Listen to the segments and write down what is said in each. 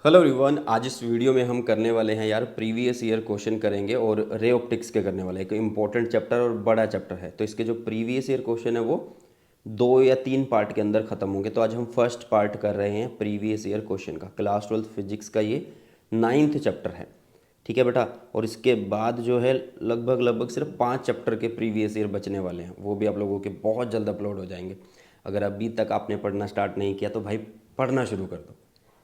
Hello everyone, आज इस video में हम करने वाले हैं यार प्रीवियस ईयर क्वेश्चन करेंगे और रे ऑप्टिक्स के करने वाले हैं। एक इम्पोर्टेंट चैप्टर और बड़ा चैप्टर है, तो इसके जो प्रीवियस ईयर क्वेश्चन है वो 2 या 3 पार्ट के अंदर ख़त्म होंगे। तो आज हम फर्स्ट पार्ट कर रहे हैं प्रीवियस ईयर क्वेश्चन का। क्लास 12 फिजिक्स का ये 9th चैप्टर है, ठीक है बेटा। और इसके बाद जो है लगभग सिर्फ 5 चैप्टर के प्रीवियस ईयर बचने वाले हैं, वो भी आप लोगों के बहुत जल्द अपलोड हो जाएंगे। अगर अभी तक आपने पढ़ना स्टार्ट नहीं किया तो भाई पढ़ना शुरू कर दो।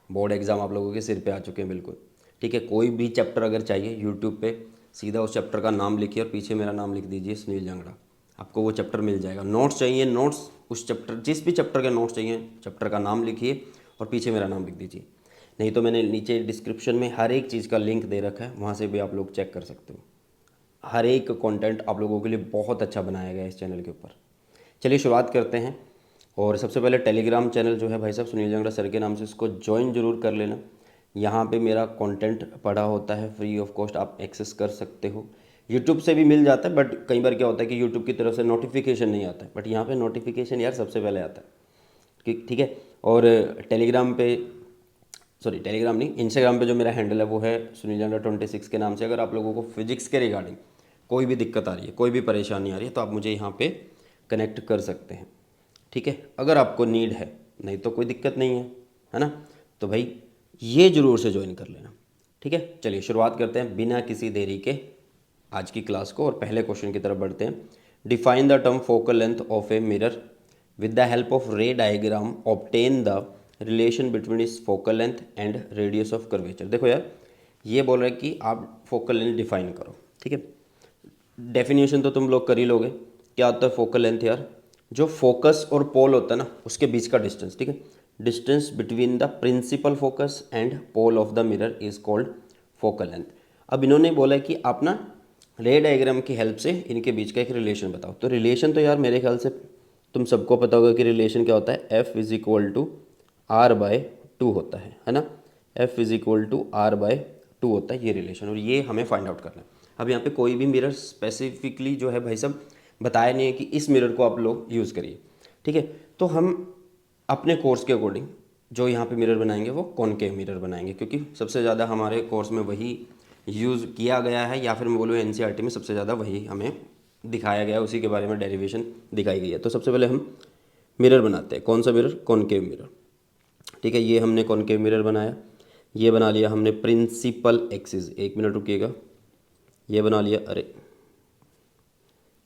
बोर्ड एग्ज़ाम आप लोगों के सिर पे आ चुके हैं बिल्कुल, ठीक है। कोई भी चैप्टर अगर चाहिए यूट्यूब पे सीधा उस चैप्टर का नाम लिखिए और पीछे मेरा नाम लिख दीजिए सुनील जांगड़ा, आपको वो चैप्टर मिल जाएगा। नोट्स चाहिए, नोट्स उस चैप्टर जिस भी चैप्टर के नोट्स चाहिए चैप्टर का नाम लिखिए और पीछे मेरा नाम लिख दीजिए। नहीं तो मैंने नीचे डिस्क्रिप्शन में हर एक चीज़ का लिंक दे रखा है, वहाँ से भी आप लोग चेक कर सकते हो। हर एक कंटेंट आप लोगों के लिए बहुत अच्छा बनाया गया है इस चैनल के ऊपर। चलिए शुरुआत करते हैं। और सबसे पहले टेलीग्राम चैनल जो है भाई साहब सुनील जांगड़ा सर के नाम से, इसको ज्वाइन जरूर कर लेना। यहाँ पे मेरा कंटेंट पड़ा होता है फ्री ऑफ कॉस्ट, आप एक्सेस कर सकते हो। यूट्यूब से भी मिल जाता है, बट कई बार क्या होता है कि यूट्यूब की तरफ से नोटिफिकेशन नहीं आता है, बट यहाँ पे नोटिफिकेशन यार सबसे पहले आता है, ठीक है। और टेलीग्राम पे, सॉरी टेलीग्राम नहीं, इंस्टाग्राम पे जो मेरा हैंडल है वो है सुनील जांगड़ा 26 के नाम से। अगर आप लोगों को फिजिक्स के रिगार्डिंग कोई भी दिक्कत आ रही है, कोई भी परेशानी आ रही है, तो आप मुझे यहाँ पे कनेक्ट कर सकते हैं, ठीक है। अगर आपको नीड है, नहीं तो कोई दिक्कत नहीं है ना। तो भाई ये जरूर से ज्वाइन कर लेना, ठीक है। चलिए शुरुआत करते हैं बिना किसी देरी के आज की क्लास को, और पहले क्वेश्चन की तरफ बढ़ते हैं। Define the term focal length of a mirror with the help of ray diagram obtain the relation between इस focal length and radius of curvature. देखो यार, ये बोल रहा है कि आप फोकल लेंथ डिफाइन करो, ठीक है। डेफिनेशन तो तुम लोग कर ही लोगे। क्या होता है फोकल लेंथ यार? जो फोकस और पोल होता है ना, उसके बीच का डिस्टेंस, ठीक है। Distance between the principal focus and pole of the mirror is called focal length. अब इन्होंने बोला है कि आप ना रे डायग्राम की हेल्प से इनके बीच का एक रिलेशन बताओ। तो रिलेशन तो यार मेरे ख्याल से तुम सबको पता होगा कि रिलेशन क्या होता है। F is equal to R by two होता है ना। F is equal to R by two होता है ये रिलेशन, और ये हमें फाइंड आउट करना है। अब यहाँ पे कोई भी मिरर स्पेसिफिकली जो है भाई साहब बताया नहीं है कि इस मिरर को आप लोग यूज़ करिए, ठीक है। तो हम अपने कोर्स के अकॉर्डिंग जो यहाँ पे मिरर बनाएंगे वो कॉनकेव मिरर बनाएंगे, क्योंकि सबसे ज़्यादा हमारे कोर्स में वही यूज़ किया गया है, या फिर मैं बोलूँ एनसीईआरटी में सबसे ज़्यादा वही हमें दिखाया गया है, उसी के बारे में डेरिवेशन दिखाई गई है। तो सबसे पहले हम मिरर बनाते हैं। कौन सा मिरर? कॉनकेव मिरर, ठीक है। ये हमने कॉनकेव मिरर बनाया, ये बना लिया हमने प्रिंसिपल एक्सिस। 1 मिनट रुकिएगा, ये बना लिया, अरे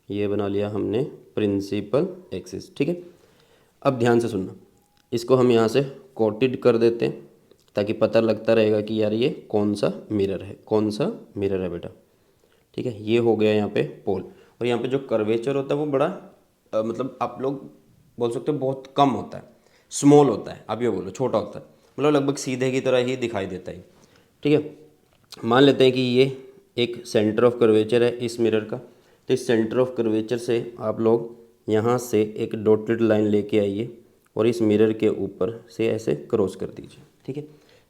ये बना लिया हमने प्रिंसिपल एक्सिस, ठीक है। अब ध्यान से सुनना, इसको हम यहाँ से कोटेड कर देते हैं ताकि पता लगता रहेगा कि यार ये कौन सा मिरर है, कौन सा मिरर है बेटा, ठीक है। ये हो गया यहाँ पे पोल, और यहाँ पे जो कर्वेचर होता है वो बड़ा मतलब आप लोग बोल सकते हो बहुत कम होता है, स्मॉल होता है। आप ये बोलो छोटा होता है, मतलब लगभग सीधे की तरह ही दिखाई देता है, ठीक है। मान लेते हैं कि ये एक सेंटर ऑफ कर्वेचर है इस मिरर का। तो इस सेंटर ऑफ कर्वेचर से आप लोग यहाँ से एक डॉटेड लाइन लेके आइए और इस मिरर के ऊपर से ऐसे क्रॉस कर दीजिए, ठीक है।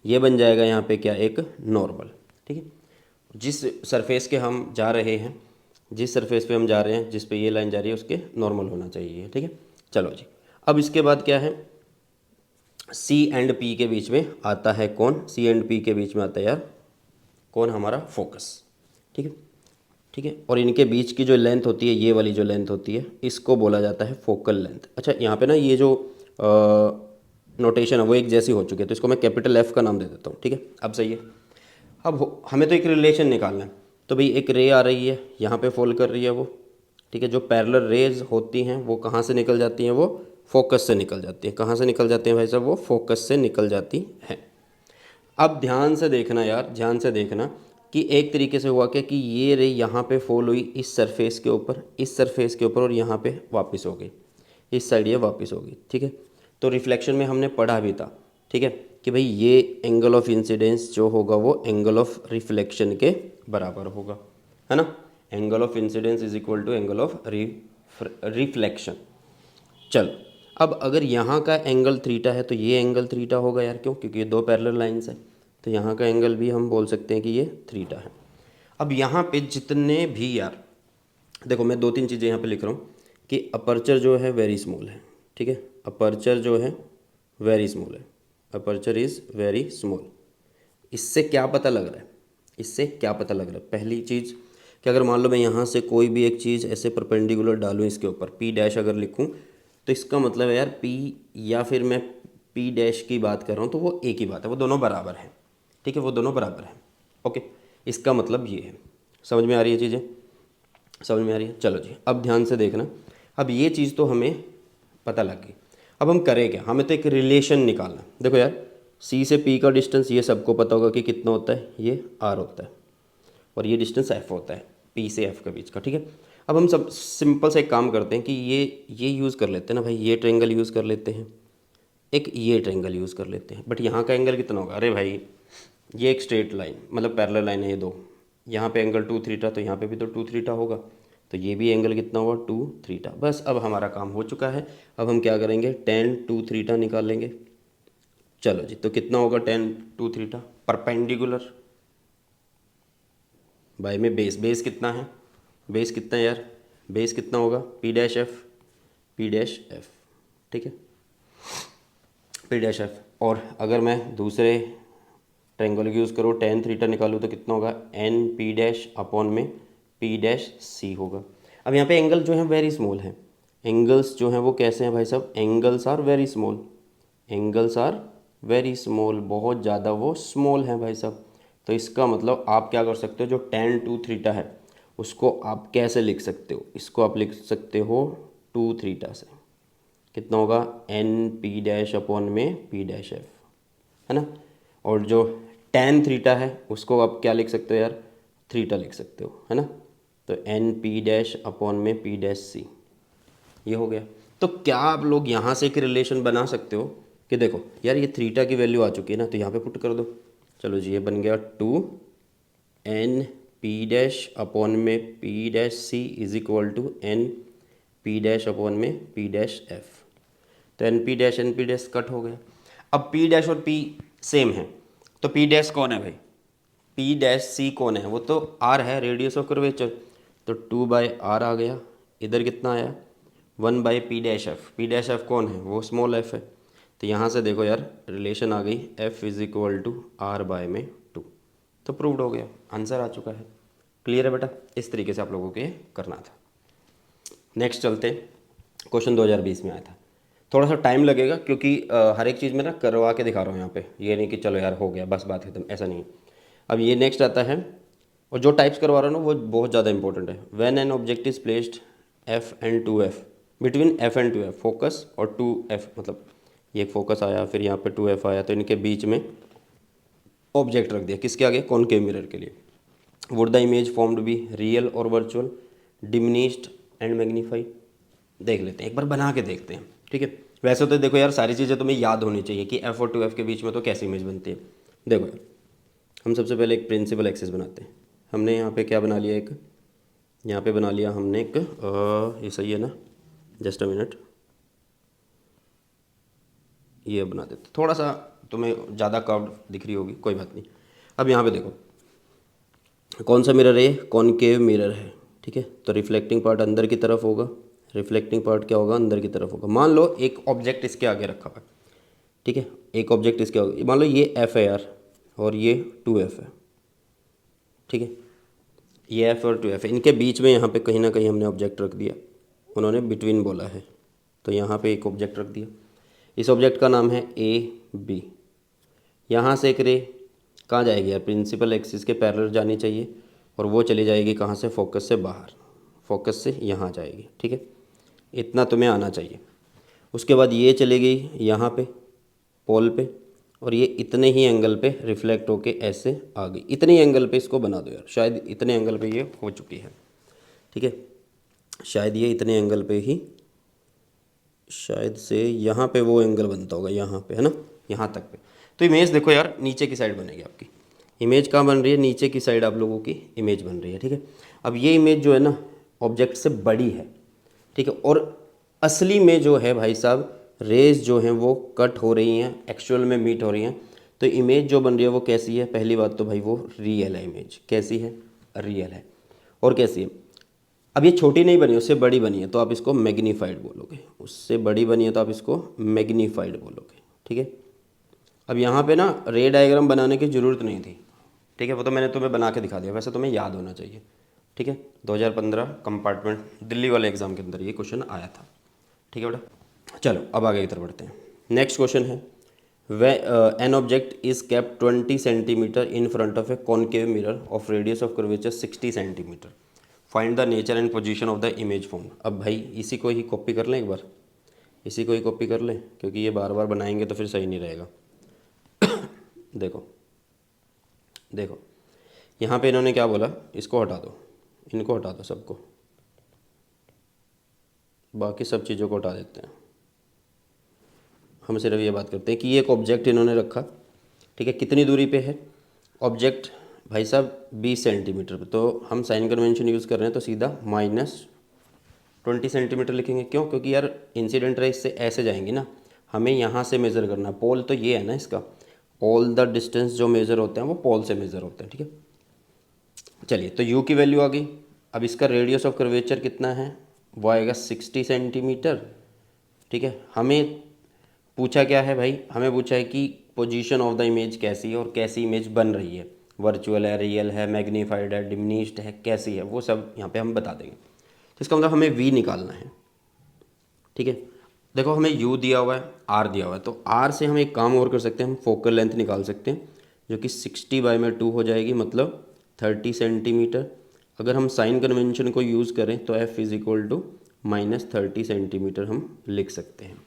ये बन जाएगा यहाँ पे क्या? एक नॉर्मल, ठीक है। जिस सरफेस के हम जा रहे हैं, जिस सरफेस पे हम जा रहे हैं, जिस पे ये लाइन जा रही है उसके नॉर्मल होना चाहिए, ठीक है। चलो जी, अब इसके बाद क्या है? सी एंड पी के बीच में आता है कौन? सी एंड पी के बीच में आता है यार कौन? हमारा फोकस, ठीक है, ठीक है। और इनके बीच की जो लेंथ होती है, ये वाली जो लेंथ होती है, इसको बोला जाता है फोकल लेंथ। अच्छा, यहाँ पे ना ये जो नोटेशन है वो एक जैसी हो चुकी है, तो इसको मैं कैपिटल एफ का नाम दे देता हूँ, ठीक है। अब सही है। अब हमें तो एक रिलेशन निकालना है। तो भाई एक रे आ रही है, यहाँ पे फॉल कर रही है वो, ठीक है। जो पैरेलल रेज होती हैं वो कहाँ से निकल जाती हैं? वो फोकस से निकल जाती हैं। कहाँ से निकल जाती हैं भाई साहब? वो फोकस से निकल जाती हैं। अब ध्यान से देखना यार, ध्यान से देखना कि एक तरीके से हुआ क्या कि ये रे यहाँ पे फॉल हुई इस सरफेस के ऊपर, इस सरफेस के ऊपर, और यहाँ पे वापस हो गई, इस साइड ये वापस हो गई, ठीक है। तो रिफ्लेक्शन में हमने पढ़ा भी था, ठीक है, कि भाई ये एंगल ऑफ इंसिडेंस जो होगा वो एंगल ऑफ रिफ्लेक्शन के बराबर होगा, है ना। Angle of incidence is equal to angle of reflection. चल, अब अगर यहाँ का एंगल थीटा है तो ये एंगल थीटा होगा यार, क्यों? क्योंकि ये दो पैरेलल लाइंस है, तो यहाँ का एंगल भी हम बोल सकते हैं कि ये थीटा है। अब यहाँ पे जितने भी यार, देखो मैं 2-3 चीज़ें यहाँ पे लिख रहा हूँ कि अपर्चर जो है वेरी स्मॉल है, ठीक है। अपर्चर जो है वेरी स्मॉल है, अपर्चर इज़ वेरी स्मॉल, इससे क्या पता लग रहा है, इससे क्या पता लग रहा है? पहली चीज़ कि अगर मान लो मैं यहाँ से कोई भी एक चीज़ ऐसे परपेंडिकुलर डालूँ इसके ऊपर, पी डैश अगर लिखूँ, तो इसका मतलब है यार पी, या फिर मैं पी डैश की बात कर रहा हूँ तो वो एक ही बात है, वो दोनों बराबर हैं। ठीक है, वो दोनों बराबर हैं। ओके, इसका मतलब ये है। समझ में आ रही है चीज़ें? समझ में आ रही है? चलो जी, अब ध्यान से देखना। अब ये चीज़ तो हमें पता लग गई। अब हम करें क्या? हमें तो एक रिलेशन निकालना। देखो यार, सी से पी का डिस्टेंस ये सबको पता होगा कि कितना होता है, ये आर होता है, और ये डिस्टेंस एफ होता है पी से एफ के बीच का। ठीक है, अब हम सब सिंपल से एक काम करते हैं कि ये यूज़ कर लेते हैं ना भाई, ये ट्रायंगल यूज़ कर लेते हैं, एक ये ट्रायंगल यूज़ कर लेते हैं। बट यहाँ का एंगल कितना होगा? अरे भाई, ये एक स्ट्रेट लाइन मतलब पैरेलल लाइन है ये दो, यहाँ पे एंगल 2 थीटा, तो यहाँ पे भी तो 2 थीटा होगा, तो ये भी एंगल कितना हुआ? 2 थीटा। बस अब हमारा काम हो चुका है। अब हम क्या करेंगे? tan 2 थीटा निकाल लेंगे। चलो जी, तो कितना होगा tan 2 थीटा? परपेंडिकुलर बाय में बेस, बेस कितना है? बेस कितना है यार? बेस कितना होगा? P dash F, P dash F. ठीक है, पी डैश एफ। और अगर मैं दूसरे ट्रायंगल यूज़ करो, tan थीटा निकालूँ तो कितना होगा? एन पी डैश अपॉन में पी डैश सी होगा। अब यहाँ पे एंगल जो है वेरी स्मॉल है। एंगल्स जो हैं वो कैसे हैं भाई साहब? Angles are very small, angles are very small, बहुत ज़्यादा वो स्मॉल हैं भाई साहब। तो इसका मतलब आप क्या कर सकते हो, जो tan 2 थीटा है उसको आप कैसे लिख सकते हो? इसको आप लिख सकते हो 2 थीटा से। कितना होगा? एन पी डैश अपॉन में पी डैश एफ, है ना। और जो tan थीटा है उसको आप क्या लिख सकते हो यार? थीटा लिख सकते हो, है ना। तो एन पी डैश अपॉन में पी डैश सी, ये हो गया। तो क्या आप लोग यहाँ से एक रिलेशन बना सकते हो कि देखो यार ये थीटा की वैल्यू आ चुकी है ना, तो यहाँ पे पुट कर दो। चलो जी, ये बन गया 2 एन पी डैश अपॉन में P dash C is equal to N P dash upon में पी डैश एफ। तो एन पी डैश कट हो गया। अब पी डैश और पी सेम है, तो पी डैश कौन है भाई? पी डैश सी कौन है? वो तो आर है, रेडियस ऑफ कर्वेचर। तो 2 बाई आर आ गया। इधर कितना आया? 1 by P dash F. P dash F कौन है? वो स्मॉल एफ है। तो यहाँ से देखो यार रिलेशन आ गई, F is equal to R by में 2। तो प्रूव्ड हो गया, आंसर आ चुका है। क्लियर है बेटा? इस तरीके से आप लोगों को ये करना था। नेक्स्ट चलते, क्वेश्चन 2020 में आया था। थोड़ा सा टाइम लगेगा क्योंकि हर एक चीज़ में ना करवा के दिखा रहा हूँ यहाँ पे, ये नहीं कि चलो यार हो गया बस बात खत्म, ऐसा नहीं है। अब ये नेक्स्ट आता है, और जो टाइप्स करवा रहा हूँ ना वो बहुत ज़्यादा इंपॉर्टेंट है। When an object is placed F and 2f, between F and 2f, focus और 2f, मतलब ये एक फोकस आया फिर यहाँ पे 2f आया, तो इनके बीच में ऑब्जेक्ट रख दिया, किसके आगे? कॉनकेव मिरर के लिए। Would the image formed be real और वर्चुअल, डिमिनिश्ड एंड मैग्नीफाइड? देख लेते हैं, एक बार बना के देखते हैं। ठीक है, वैसे तो देखो यार सारी चीज़ें तुम्हें याद होनी चाहिए कि एफ और 2f के बीच में तो कैसी इमेज बनती है। देखो यार, हम सबसे पहले एक प्रिंसिपल एक्सिस बनाते हैं। हमने यहाँ पे क्या बना लिया? एक यहाँ पे बना लिया हमने एक ये सही है ना? जस्ट अ मिनट, ये बना देते। थोड़ा सा तुम्हें ज़्यादा कर्व्ड दिख रही होगी, कोई बात नहीं। अब यहाँ पे देखो कौन सा मिरर है? ये कॉनकेव मिरर है। ठीक है, तो रिफ्लेक्टिंग पार्ट अंदर की तरफ होगा, रिफ्लेक्टिंग पार्ट क्या होगा? अंदर की तरफ होगा। मान लो एक ऑब्जेक्ट इसके आगे रखा हुआ है, ठीक है, एक ऑब्जेक्ट इसके आगे, मान लो ये एफ है यार और ये 2f है। ठीक है, ये एफ और 2f है, इनके बीच में यहाँ पे कहीं ना कहीं हमने ऑब्जेक्ट रख दिया, उन्होंने बिटवीन बोला है, तो यहाँ पे एक ऑब्जेक्ट रख दिया। इस ऑब्जेक्ट का नाम है ए बी। यहाँ से एक रे कहाँ जाएगी यार? प्रिंसिपल एक्सिस के पैरेलल जानी चाहिए, और वो चली जाएगी कहाँ से? फोकस से बाहर, फोकस से यहाँ जाएगी। ठीक है, इतना तुम्हें आना चाहिए। उसके बाद ये चली गई यहाँ पे पोल पे, और ये इतने ही एंगल पे रिफ्लेक्ट होके ऐसे आ गई। इतने ही एंगल पे इसको बना दो यार, शायद इतने एंगल पे ये हो चुकी है। ठीक है, शायद ये इतने एंगल पे ही, शायद से यहाँ पे वो एंगल बनता होगा, यहाँ पे है ना, यहाँ तक पे। तो इमेज देखो यार नीचे की साइड बनेगी आपकी। इमेज कहाँ बन रही है? नीचे की साइड आप लोगों की इमेज बन रही है। ठीक है, अब ये इमेज जो है ना ऑब्जेक्ट से बड़ी है। ठीक है, और असली में जो है भाई साहब रेज जो हैं वो कट हो रही हैं, एक्चुअल में मीट हो रही हैं। तो इमेज जो बन रही है वो कैसी है? पहली बात तो भाई वो रियल है, इमेज कैसी है? रियल है। और कैसी है? अब ये छोटी नहीं बनी, उससे बड़ी बनी है तो आप इसको मैग्नीफाइड बोलोगे, उससे बड़ी बनी है तो आप इसको मैग्नीफाइड बोलोगे। ठीक है, अब यहाँ पे ना रे डायग्राम बनाने की ज़रूरत नहीं थी, ठीक है, वो तो मैंने तुम्हें बना के दिखा दिया, वैसे तुम्हें याद होना चाहिए, ठीक है। 2015 कंपार्टमेंट दिल्ली वाले एग्ज़ाम के अंदर ये क्वेश्चन आया था, ठीक है बेटा। चलो अब आगे की तरफ बढ़ते हैं। नेक्स्ट क्वेश्चन है, when an object is kept 20 centimetre in front of a concave mirror of radius of curvature 60 centimetre, find the nature and position of the image form. अब भाई इसी को ही कॉपी कर लें एक बार, इसी को ही कॉपी कर लें, क्योंकि ये बार बार बनाएंगे तो फिर सही नहीं रहेगा। देखो देखो यहाँ पे इन्होंने क्या बोला, इसको हटा दो, इनको हटा दो सबको, बाकी सब चीज़ों को हटा देते हैं। हम सिर्फ ये बात करते हैं कि एक ऑब्जेक्ट इन्होंने रखा, ठीक है, कितनी दूरी पे है ऑब्जेक्ट भाई साहब 20 सेंटीमीटर पे, तो हम साइन कन्वेंशन यूज़ कर रहे हैं तो सीधा -20 सेंटीमीटर लिखेंगे। क्यों? क्योंकि यार इंसिडेंट रेस से ऐसे जाएंगी ना, हमें यहाँ से मेज़र करना है, पोल तो ये है ना इसका, ऑल द डिस्टेंस जो मेज़र होते हैं वो पोल से मेज़र होते हैं, ठीक है। चलिए तो u की वैल्यू आ गई। अब इसका रेडियस ऑफ कर्वेचर कितना है, वो आएगा 60 सेंटीमीटर, ठीक है। हमें पूछा क्या है भाई, हमें पूछा है कि पोजीशन ऑफ द इमेज कैसी है और कैसी इमेज बन रही है, वर्चुअल है, रियल है, मैग्नीफाइड है, डिमिनिश्ड है, कैसी है, वो सब यहाँ पे हम बता देंगे। तो इसका मतलब हमें v निकालना है, ठीक है। देखो हमें u दिया हुआ है, r दिया हुआ है, तो r से हम एक काम और कर सकते हैं, हम फोकल लेंथ निकाल सकते हैं, जो कि 60/2 हो जाएगी, मतलब 30 सेंटीमीटर। अगर हम साइन कन्वेंशन को यूज़ करें तो f = -30 सेंटीमीटर हम लिख सकते हैं,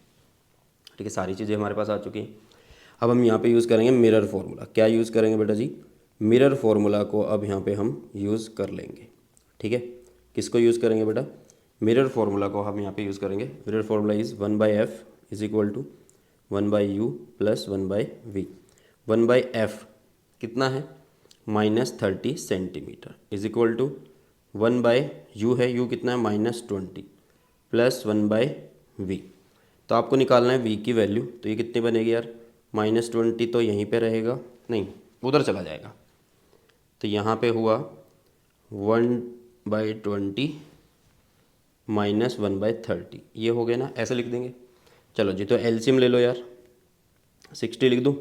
ठीक है। सारी चीज़ें हमारे पास आ चुकी हैं। अब हम यहाँ पे यूज़ करेंगे मिरर फार्मूला। क्या यूज़ करेंगे बेटा जी, मिरर फार्मूला को अब यहाँ पे हम यूज़ कर लेंगे, ठीक है। किसको यूज़ करेंगे बेटा, मिरर फार्मूला को हम यहाँ पे यूज़ करेंगे। Mirror formula is 1/f = 1/u + 1/v। 1/f कितना है, -30 सेंटीमीटर = 1/u है, u कितना है -20 + 1/v। तो आपको निकालना है v की वैल्यू, तो ये कितनी बनेगी यार, -20 तो यहीं पे रहेगा, नहीं उधर चला जाएगा, तो यहाँ पे हुआ 1/20 - 1/30, ये हो गया ना, ऐसे लिख देंगे। चलो जी, तो एलसीएम ले लो यार, 60 लिख दूँ,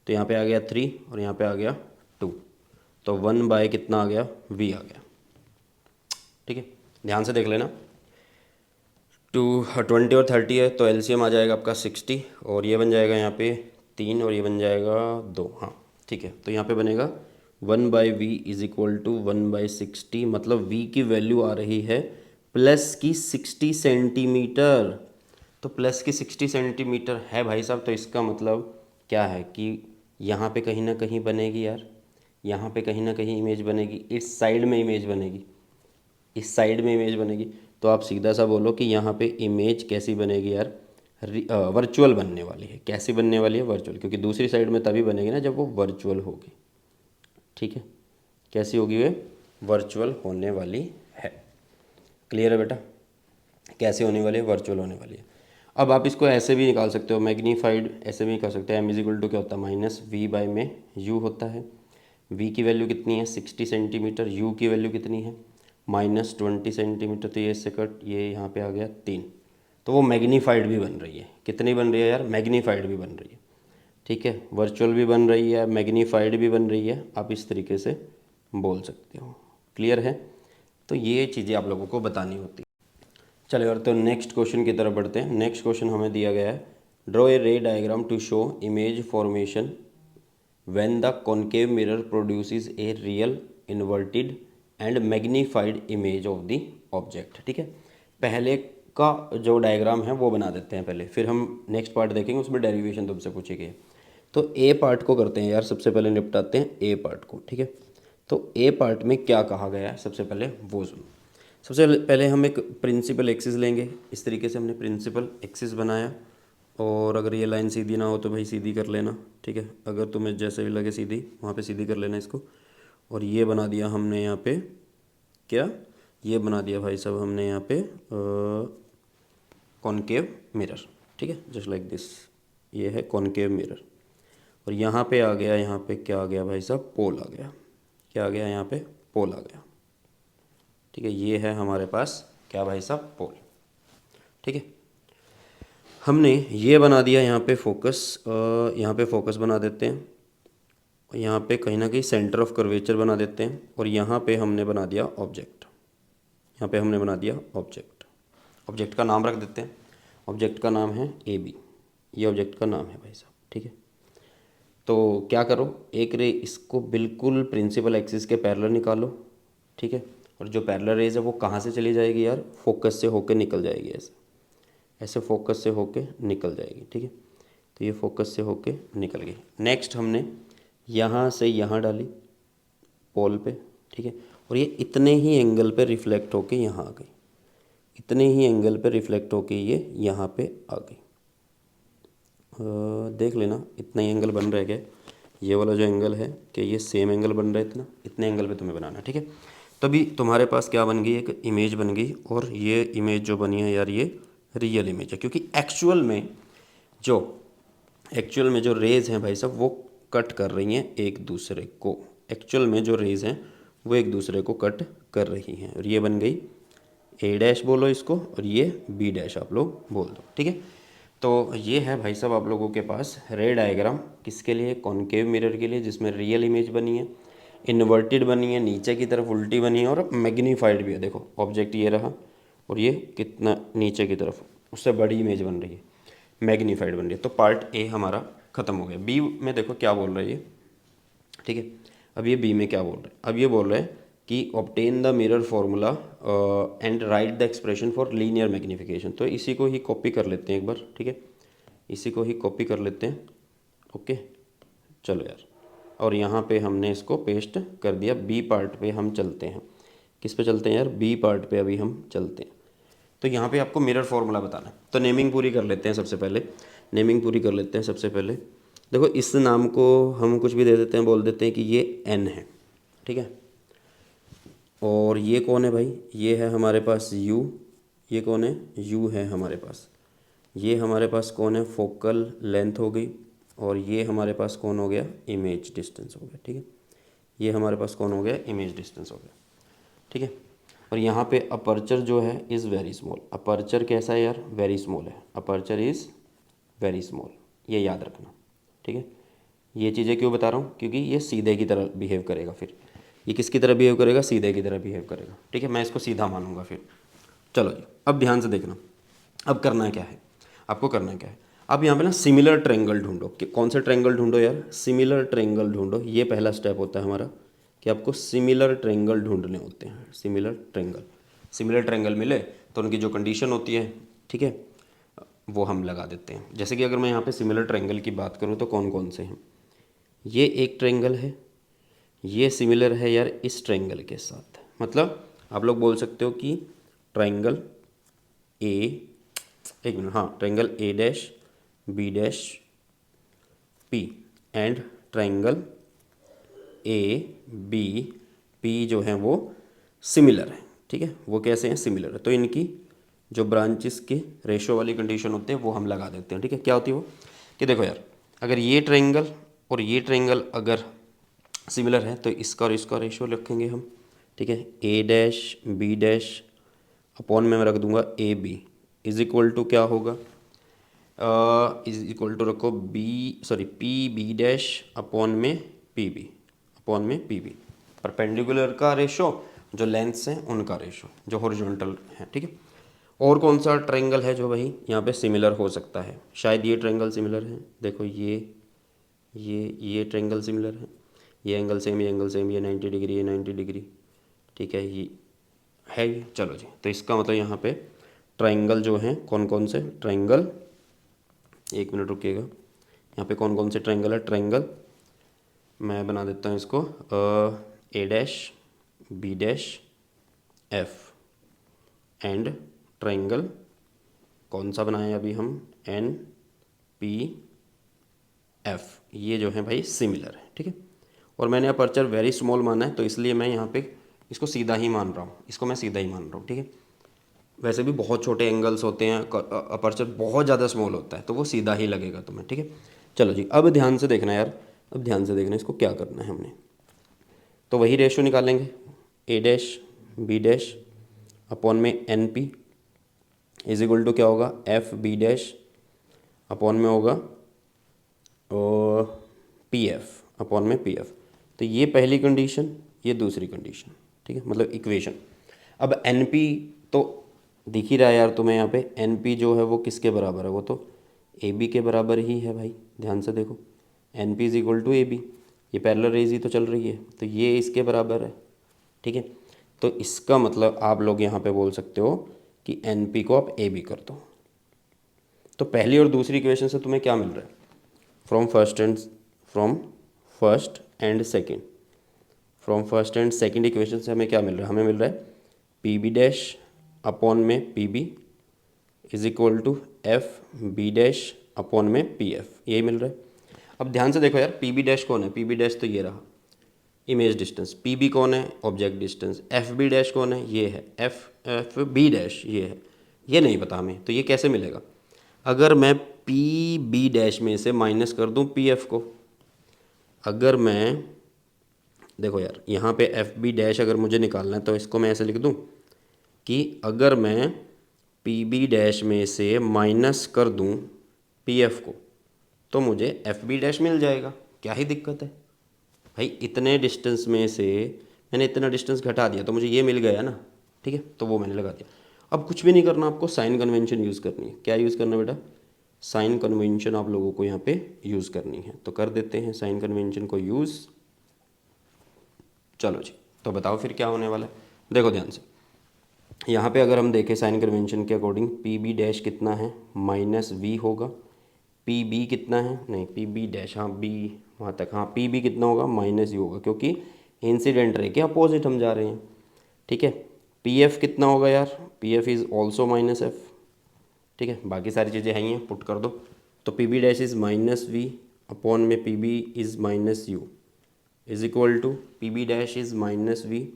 तो यहाँ पे आ गया 3 और यहाँ पे आ गया 2, तो 1/ कितना आ गया, v आ गया, ठीक है। ध्यान से देख लेना, 20 और 30 है तो एलसीएम आ जाएगा आपका 60, और ये बन जाएगा यहाँ पे 3 और ये बन जाएगा 2, हाँ ठीक है। तो यहाँ पे बनेगा 1/v = 1/60, मतलब v की वैल्यू आ रही है प्लस की 60 सेंटीमीटर। तो प्लस की 60 सेंटीमीटर है भाई साहब, तो इसका मतलब क्या है कि यहाँ पे कहीं ना कहीं बनेगी यार, यहाँ पे कहीं ना कहीं इमेज बनेगी, इस साइड में इमेज बनेगी, इस साइड में इमेज बनेगी। तो आप सीधा सा बोलो कि यहाँ पे इमेज कैसी बनेगी यार, वर्चुअल बनने वाली है। कैसी बनने वाली है, वर्चुअल, क्योंकि दूसरी साइड में तभी बनेगी ना जब वो वर्चुअल होगी, ठीक है। कैसी होगी, वे वर्चुअल होने वाली है। क्लियर है बेटा, कैसे होने वाली है, वर्चुअल होने वाली है। अब आप इसको ऐसे भी निकाल सकते हो, मैग्नीफाइड ऐसे भी कर सकते हैं। m = क्या होता है, -v/ में u होता है। v की वैल्यू कितनी है, 60 सेंटीमीटर, u की वैल्यू कितनी है, -20 सेंटीमीटर, तो ये इससे कट, ये यहाँ पे आ गया 3, तो वो मैग्नीफाइड भी बन रही है। कितनी बन रही है यार, मैग्नीफाइड भी बन रही है, ठीक है। वर्चुअल भी बन रही है, मैग्नीफाइड भी बन रही है, आप इस तरीके से बोल सकते हो। क्लियर है, तो ये चीज़ें आप लोगों को बतानी होती है। चलो यार, तो नेक्स्ट क्वेश्चन की तरफ बढ़ते हैं। नेक्स्ट क्वेश्चन हमें दिया गया है, draw a ray diagram to show image formation when the concave mirror produces a real inverted and magnified image of the object, ठीक है। पहले का जो डायग्राम है वो बना देते हैं पहले, फिर हम नेक्स्ट पार्ट देखेंगे, उसमें डेरिवेशन तुमसे पूछी गई है। तो ए पार्ट को करते हैं यार, सबसे पहले निपटाते हैं ए पार्ट को, ठीक है। तो ए पार्ट में क्या कहा गया है सबसे पहले वो सुनो। सबसे पहले हम एक प्रिंसिपल एक्सिस लेंगे, इस तरीके से हमने प्रिंसिपल एक्सिस बनाया, और अगर ये लाइन सीधी ना हो तो भाई सीधी कर लेना, ठीक है। अगर तुम्हें जैसे भी लगे सीधी, वहाँ पे सीधी कर लेना इसको। और ये बना दिया हमने यहाँ पे, क्या ये बना दिया भाई साहब हमने यहाँ पे कॉनकेव मिरर, ठीक है, जस्ट लाइक दिस, ये है कॉनकेव मिरर। और यहाँ पे आ गया, यहाँ पे क्या आ गया भाई साहब, पोल आ गया। क्या आ गया यहाँ पे, पोल आ गया, ठीक है। ये है हमारे पास क्या भाई साहब, पोल, ठीक है। हमने ये बना दिया यहाँ पे फोकस, यहाँ पे फोकस बना देते हैं, यहाँ पे कहीं ना कहीं सेंटर ऑफ कर्वेचर बना देते हैं, और यहाँ पे हमने बना दिया ऑब्जेक्ट। यहाँ पे हमने बना दिया ऑब्जेक्ट। ऑब्जेक्ट का नाम रख देते हैं, ऑब्जेक्ट का नाम है ए बी। ये ऑब्जेक्ट का नाम है भाई साहब, ठीक है। तो क्या करो, एक रे इसको बिल्कुल प्रिंसिपल एक्सिस के पैरेलल निकालो, ठीक है। और जो पैरेलल रेज है वो कहाँ से चली जाएगी यार, फोकस से होके निकल जाएगी, ऐसे ऐसे फोकस से होके निकल जाएगी, ठीक है। तो ये फोकस से होके निकल गई। नेक्स्ट हमने यहाँ से यहाँ डाली पोल पे, ठीक है। और ये इतने ही एंगल पे रिफ्लेक्ट होके यहाँ आ गई, इतने ही एंगल पे रिफ्लेक्ट होके ये यहाँ पे आ गई। देख लेना इतना ही एंगल बन रहा है क्या, ये वाला जो एंगल है कि ये सेम एंगल बन रहा है, इतने एंगल पे तुम्हें बनाना है, ठीक है। तभी तुम्हारे पास क्या बन गई, एक इमेज बन गई। और ये इमेज जो बनी है यार, ये रियल इमेज है, क्योंकि एक्चुअल में जो रेज हैं भाई साहब वो कट कर रही हैं एक दूसरे को। एक्चुअल में जो रेज हैं वो एक दूसरे को कट कर रही हैं। और ये बन गई ए डैश बोलो इसको, और ये बी डैश आप लोग बोल दो, ठीक है। तो ये है भाई साहब आप लोगों के पास रे डायग्राम, किसके लिए, कॉनकेव मिरर के लिए, जिसमें रियल इमेज बनी है, इन्वर्टेड बनी है, नीचे की तरफ उल्टी बनी है, और मैग्नीफाइड भी है। देखो ऑब्जेक्ट ये रहा, और ये कितना नीचे की तरफ उससे बड़ी इमेज बन रही है, मैग्नीफाइड बन रही है। तो पार्ट ए हमारा ख़त्म हो गया। बी में देखो क्या बोल रहा है ये, ठीक है। अब ये बी में क्या बोल रहा है, अब ये बोल रहा है कि obtain the mirror formula and right the expression for linear magnification. तो इसी को ही कॉपी कर लेते हैं एक बार, ठीक है, इसी को ही कॉपी कर लेते हैं। ओके चलो यार, और यहाँ पे हमने इसको पेस्ट कर दिया। बी पार्ट पे हम चलते हैं, किस पे चलते हैं यार, बी पार्ट पे अभी हम चलते हैं। तो यहाँ पे आपको मिरर फॉर्मूला बताना है, तो नेमिंग पूरी कर लेते हैं सबसे पहले, नेमिंग पूरी कर लेते हैं सबसे पहले। देखो इस नाम को हम कुछ भी दे देते हैं, बोल देते हैं कि ये एन है, ठीक है। और ये कौन है भाई, ये है हमारे पास यू, ये कौन है, यू है हमारे पास। ये हमारे पास कौन है, फोकल लेंथ हो गई। और ये हमारे पास कौन हो गया, इमेज डिस्टेंस हो गया, ठीक है। ये हमारे पास कौन हो गया, इमेज डिस्टेंस हो गया, ठीक है। और यहाँ पे अपर्चर जो है इज़ वेरी स्मॉल। अपर्चर कैसा है यार, वेरी स्मॉल है, अपर्चर इज़ वेरी स्मॉल, ये याद रखना, ठीक है। ये चीज़ें क्यों बता रहा हूँ, क्योंकि ये सीधे की तरह बिहेव करेगा, फिर ये किसकी तरह बिहेव करेगा, सीधे की तरह बिहेव करेगा, ठीक है। मैं इसको सीधा मानूंगा फिर। चलो जी अब ध्यान से देखना, अब करना क्या है, आपको करना क्या है, अब यहाँ पे ना सिमिलर ट्रायंगल ढूंढो। कि कौन से ट्रायंगल ढूंढो यार, सिमिलर ट्रायंगल ढूंढो। ये पहला स्टेप होता है हमारा कि आपको सिमिलर ट्रायंगल ढूंढने होते हैं। सिमिलर ट्रायंगल मिले तो उनकी जो कंडीशन होती है, ठीक है, वो हम लगा देते हैं। जैसे कि अगर मैं यहाँ पे सिमिलर ट्रायंगल की बात करूँ तो कौन कौन से हैं, ये एक ट्रायंगल है, ये सिमिलर है यार इस ट्रायंगल के साथ। मतलब आप लोग बोल सकते हो कि ट्रायंगल ए, एक मिनट, हाँ, triangle A dash B dash P and triangle A B P जो है वो सिमिलर है, ठीक है। वो कैसे हैं, सिमिलर है। तो इनकी जो ब्रांचेस के रेशो वाली कंडीशन होते हैं वो हम लगा देते हैं, ठीक है। क्या होती है वो, कि देखो यार अगर ये ट्रायंगल और ये ट्रायंगल अगर सिमिलर है तो इसका और इसका रेशो रखेंगे हम, ठीक है। A dash B dash upon में मैं रख दूंगा A B is equal to क्या होगा, इज इक्वल टू रखो पी बी डैश अपॉन में पी बी, अपॉन में पी बी। परपेंडिकुलर का रेशो, जो लेंथ्स हैं उनका रेशो, जो हॉरिजॉन्टल है, ठीक है। और कौन सा ट्रायंगल है जो भाई यहाँ पे सिमिलर हो सकता है, शायद ये ट्रायंगल सिमिलर है। देखो ये ट्रायंगल सिमिलर है, ये एंगल सेम, ये एंगल सेम, ये 90 डिग्री, ये 90 डिग्री, ठीक है, ये है ये। चलो जी, तो इसका मतलब यहाँ पे ट्रायंगल जो हैं कौन कौन से ट्रायंगल, एक मिनट रुकिएगा, यहाँ पे कौन कौन से ट्रायंगल है, ट्रायंगल मैं बना देता हूँ इसको A dash B dash F and triangle कौन सा बनाए अभी हम, एन पी एफ, ये जो है भाई सिमिलर है, ठीक है। और मैंने अपर्चर वेरी स्मॉल माना है तो इसलिए मैं यहाँ पे इसको सीधा ही मान रहा हूँ, इसको मैं सीधा ही मान रहा हूँ, ठीक है। वैसे भी बहुत छोटे एंगल्स होते हैं, अपर्चर बहुत ज़्यादा स्मॉल होता है तो वो सीधा ही लगेगा तुम्हें, ठीक है। चलो जी अब ध्यान से देखना यार, अब ध्यान से देखना इसको क्या करना है हमने। तो वही रेशो निकालेंगे, A dash B dash upon में N P is equal to क्या होगा, एफ बी डैश अपॉन में होगा और पी एफ अपॉन में पी एफ। तो ये पहली कंडीशन, ये दूसरी कंडीशन, ठीक है, मतलब इक्वेशन। अब एन पी तो दिख ही रहा है यार तुम्हें यहाँ पे, एन पी जो है वो किसके बराबर है, वो तो ए बी के बराबर ही है भाई, ध्यान से देखो, N P is equal to A B, ये पैरेलल रेज ही तो चल रही है, तो ये इसके बराबर है, ठीक है। तो इसका मतलब आप लोग यहाँ पे बोल सकते हो कि एन पी को आप ए बी कर दो। तो पहली और दूसरी इक्वेशन से तुम्हें क्या मिल रहा है, from first and second, from first and second equation से हमें क्या मिल रहा है, हमें मिल रहा है पी बी डैश अपॉन में P B is equal to F B dash upon में पी एफ, यही मिल रहा है। अब ध्यान से देखो यार, पी बी डैश कौन है, पी बी डैश तो ये रहा इमेज डिस्टेंस, पी बी कौन है, object distance, F B dash कौन है, ये है एफ बी डैश, ये है, ये नहीं पता हमें, तो ये कैसे मिलेगा। अगर मैं पी बी डैश में से माइनस कर दूं पी एफ को, अगर मैं देखो यार यहाँ पे एफ बी डैश अगर मुझे निकालना है तो इसको मैं ऐसे लिख दूं कि अगर मैं पी बी डैश में से माइनस कर दूं पी एफ को तो मुझे एफ बी डैश मिल जाएगा, क्या ही दिक्कत है भाई, इतने डिस्टेंस में से मैंने इतना डिस्टेंस घटा दिया तो मुझे ये मिल गया ना, ठीक है, तो वो मैंने लगा दिया। अब कुछ भी नहीं करना आपको, साइन कन्वेंशन यूज़ करनी है। क्या यूज़ करना बेटा, साइन कन्वेंशन आप लोगों को यहाँ पे यूज़ करनी है, तो कर देते हैं साइन कन्वेंशन को यूज़। चलो जी, तो बताओ फिर क्या होने वाला है, देखो ध्यान से, यहाँ पे अगर हम देखें साइन कन्वेंशन के अकॉर्डिंग पी बी डैश कितना है, माइनस वी होगा, पी बी कितना है, नहीं पी बी डैश, हाँ बी वहाँ तक, हाँ पी बी कितना होगा, माइनस यू होगा, क्योंकि इंसिडेंट रे के अपोजिट हम जा रहे हैं, ठीक है। पी एफ कितना होगा यार, P F is also minus F, ठीक है, बाकी सारी चीज़ें हैं ही हैं, पुट कर दो। तो P B dash is minus V upon में P B is minus U is equal to P B dash is minus V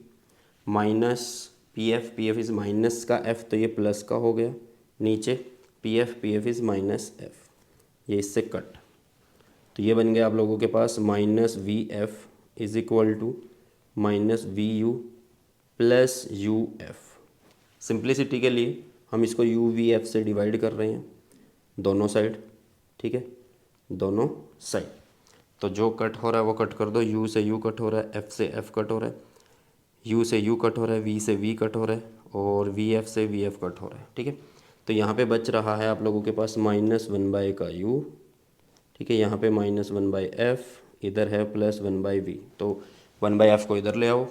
minus P F is minus का एफ, तो ये प्लस का हो गया, नीचे P F is minus F, ये इससे कट, तो ये बन गया आप लोगों के पास minus V F is equal to minus V U plus U F. Simplicity के लिए हम इसको यू वी एफ से डिवाइड कर रहे हैं दोनों साइड, ठीक है, दोनों साइड। तो जो कट हो रहा है वो कट कर दो, यू से यू कट हो रहा है, एफ से एफ कट हो रहा है, यू से यू कट हो रहा है, वी से वी कट हो रहा है, और वी एफ से वी एफ कट हो रहा है, ठीक है। तो यहाँ पे बच रहा है आप लोगों के पास माइनस वन बाई का यू, ठीक है, यहाँ पे माइनस वन बाई एफ, इधर है प्लस वन बाई वी, तो वन बाई एफ को इधर ले आओ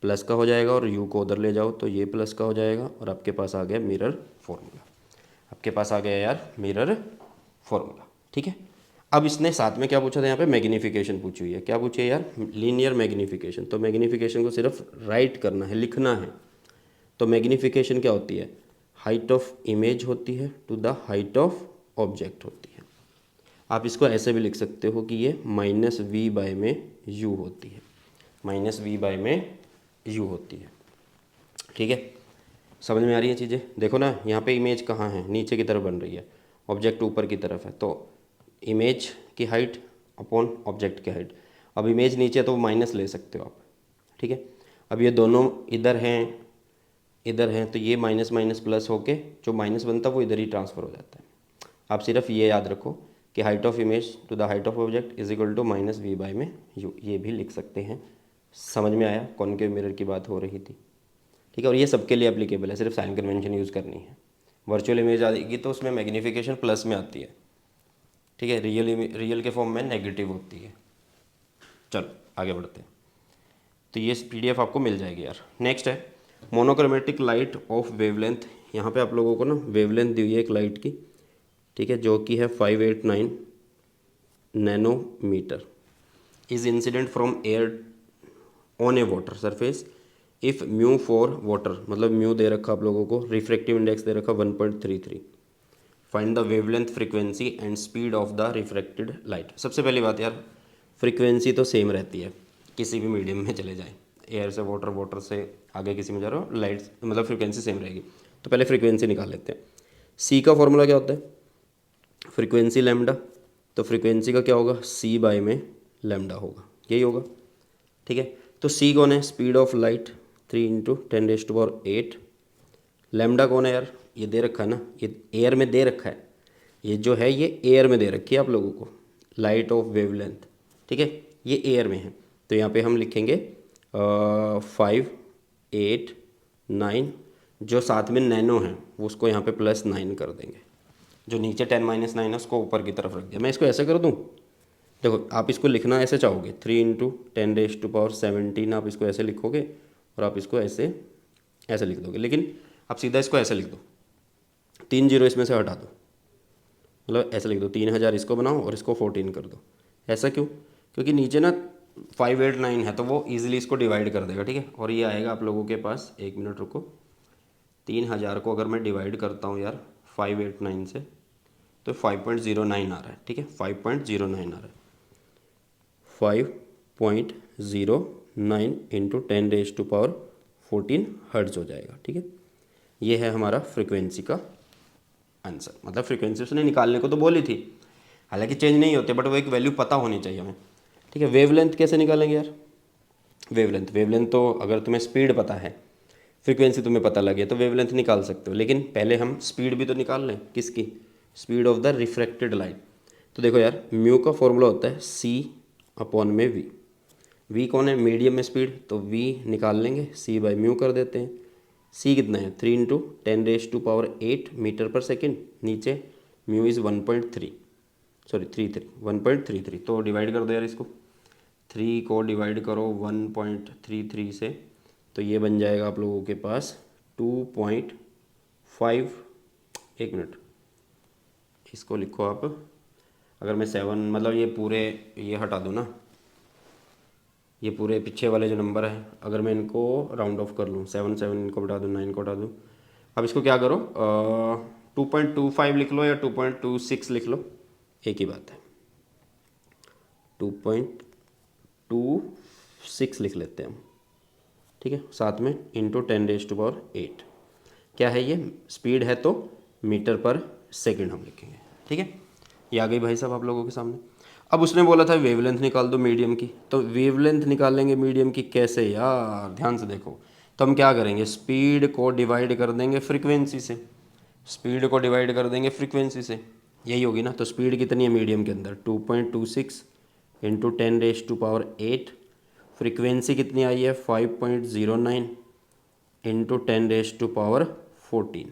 प्लस का हो जाएगा, और यू को उधर ले जाओ तो ये प्लस का हो जाएगा, और आपके पास आ गया मिरर फॉर्मूला, आपके पास आ गया यार मिरर फॉर्मूला, ठीक है। अब इसने साथ में क्या पूछा था, यहाँ पे मैग्नीफिकेशन पूछी हुई है, क्या पूछी है यार, लीनियर मैग्नीफिकेशन। तो मैग्नीफिकेशन को सिर्फ राइट करना है, लिखना है। तो मैग्नीफिकेशन क्या होती है, हाइट ऑफ इमेज होती है to the height of object होती है। आप इसको ऐसे भी लिख सकते हो कि ये माइनस वी बाय में यू होती है, माइनस वी बाय में यू होती है, ठीक है। समझ में आ रही है चीज़ें, देखो ना यहाँ पे इमेज कहाँ है, नीचे की तरफ बन रही है, ऑब्जेक्ट ऊपर की तरफ है, तो इमेज की हाइट अपॉन ऑब्जेक्ट की हाइट। अब इमेज नीचे तो माइनस ले सकते हो आप, ठीक है। अब ये दोनों इधर हैं तो ये माइनस माइनस प्लस होके जो माइनस बनता है वो इधर ही ट्रांसफ़र हो जाता है। आप सिर्फ ये याद रखो कि height of image to the height of object is equal to minus v by में यू, ये भी लिख सकते हैं। समझ में आया, कॉनकेव मिरर की बात हो रही थी, ठीक है। और ये सबके लिए एप्लीकेबल है, सिर्फ साइन कन्वेंशन यूज़ करनी है। वर्चुअल इमेज आएगी तो उसमें मैग्नीफिकेशन प्लस में आती है, ठीक है, रियल के फॉर्म में नेगेटिव होती है। चलो आगे बढ़ते हैं, तो ये पीडीएफ आपको मिल जाएगी यार। नेक्स्ट है मोनोक्रोमेटिक लाइट ऑफ वेवलेंथ। यहाँ पे आप लोगों को ना वेवलेंथ दी हुई है एक लाइट की, ठीक है, जो कि है 589 nanometer, is incident from air on a water surface if mu for water, मतलब म्यू दे रखा आप लोगों को, रिफ्रैक्टिव इंडेक्स दे रखा 1.33, find the wavelength frequency and speed of the refracted light. सबसे पहली बात यार, फ्रीक्वेंसी तो सेम रहती है किसी भी मीडियम में चले जाएं, एयर से वाटर, वाटर से आगे किसी में जा रहे हो, लाइट मतलब फ्रीक्वेंसी सेम रहेगी। तो पहले फ्रीक्वेंसी निकाल लेते हैं। सी का फॉर्मूला क्या होता है, फ्रीक्वेंसी लैम्डा, तो फ्रीक्वेंसी का क्या होगा, सी बाय में लैम्डा होगा, यही होगा, ठीक है। तो सी कौन है, स्पीड ऑफ लाइट 3 × 10⁸। लैम्डा कौन है यार, ये दे रखा है ना, ये एयर में दे रखा है, ये जो है ये एयर में दे रखी है आप लोगों को, लाइट ऑफ वेवलेंथ, ठीक है, ये एयर में है। तो यहाँ पे हम लिखेंगे 5, 8, 9, जो साथ में नैनो है वो उसको यहाँ पे +9 कर देंगे, जो नीचे 10 - 9 है उसको ऊपर की तरफ रख दिया। मैं इसको ऐसे कर दूँ, देखो आप इसको लिखना ऐसे चाहोगे 3 × 10⁻17 आप इसको ऐसे लिखोगे, और आप इसको ऐसे ऐसे लिख दोगे, लेकिन आप सीधा इसको ऐसे लिख दो, 3 जीरो इसमें से हटा दो, मतलब ऐसे लिख दो 3000 इसको बनाओ और इसको 14 कर दो। ऐसा क्यों? क्योंकि नीचे ना 5, 8, 9 है तो वो ईजिली इसको डिवाइड कर देगा, ठीक है। और ये आएगा आप लोगों के पास, 1 मिनट रुको, 3000 को अगर मैं डिवाइड करता हूँ यार 5, 8, 9 से, तो 5.09 आ रहा है, ठीक है, 5.09 आ रहा है। 5.09 इंटू 10⁻14 हर्ट्ज हो जाएगा, ठीक है। ये है हमारा फ्रिक्वेंसी का आंसर, मतलब फ्रिक्वेंसी उसने निकालने को तो बोली थी, हालांकि चेंज नहीं होते, बट वो एक वैल्यू पता होनी चाहिए हमें, ठीक है। वेवलेंथ कैसे निकालेंगे यार? वेवलेंथ तो अगर तुम्हें स्पीड पता है, फ्रिक्वेंसी तुम्हें पता लगे तो वेवलेंथ निकाल सकते हो, लेकिन पहले हम स्पीड भी तो निकाल लें। किसकी? Speed of the refracted light. तो देखो यार, म्यू का फॉर्मूला होता है C/V। वी कौन है? मीडियम में स्पीड, तो वी निकाल लेंगे, C/म्यू कर देते हैं। सी कितना है? 3 × 10⁸ मीटर पर सेकेंड, नीचे म्यू इज़ 1.3, सॉरी 1.33। तो डिवाइड कर दो यार इसको, 3 को डिवाइड करो 1.33 से, तो ये बन जाएगा आप लोगों के पास 2.5, 1 मिनट, इसको लिखो आप, अगर मैं 7 मतलब ये पूरे ये हटा दूँ ना, ये पूरे पीछे वाले जो नंबर है, अगर मैं इनको राउंड ऑफ कर लूँ, 7 इनको हटा दूँ, 9 को हटा दूँ, अब इसको क्या करो 2.25 लिख लो या 2.26 लिख लो, एक ही बात है। 2.26 लिख लेते हैं हम, ठीक है, साथ में इंटू 10⁸ क्या है ये? स्पीड है तो मीटर पर सेकंड हम लिखेंगे, ठीक है। ये आ गई भाई साहब आप लोगों के सामने। अब उसने बोला था वेवलेंथ निकाल दो मीडियम की, तो वेवलेंथ निकालेंगे मीडियम की कैसे यार? ध्यान से देखो, तो हम क्या करेंगे, स्पीड को डिवाइड कर देंगे फ्रीक्वेंसी से, स्पीड को डिवाइड कर देंगे फ्रीक्वेंसी से, यही होगी ना। तो स्पीड कितनी है मीडियम के अंदर? 2.26 इंटू 10⁸, फ्रीक्वेंसी कितनी आई है? 5.09 इंटू 10⁻14,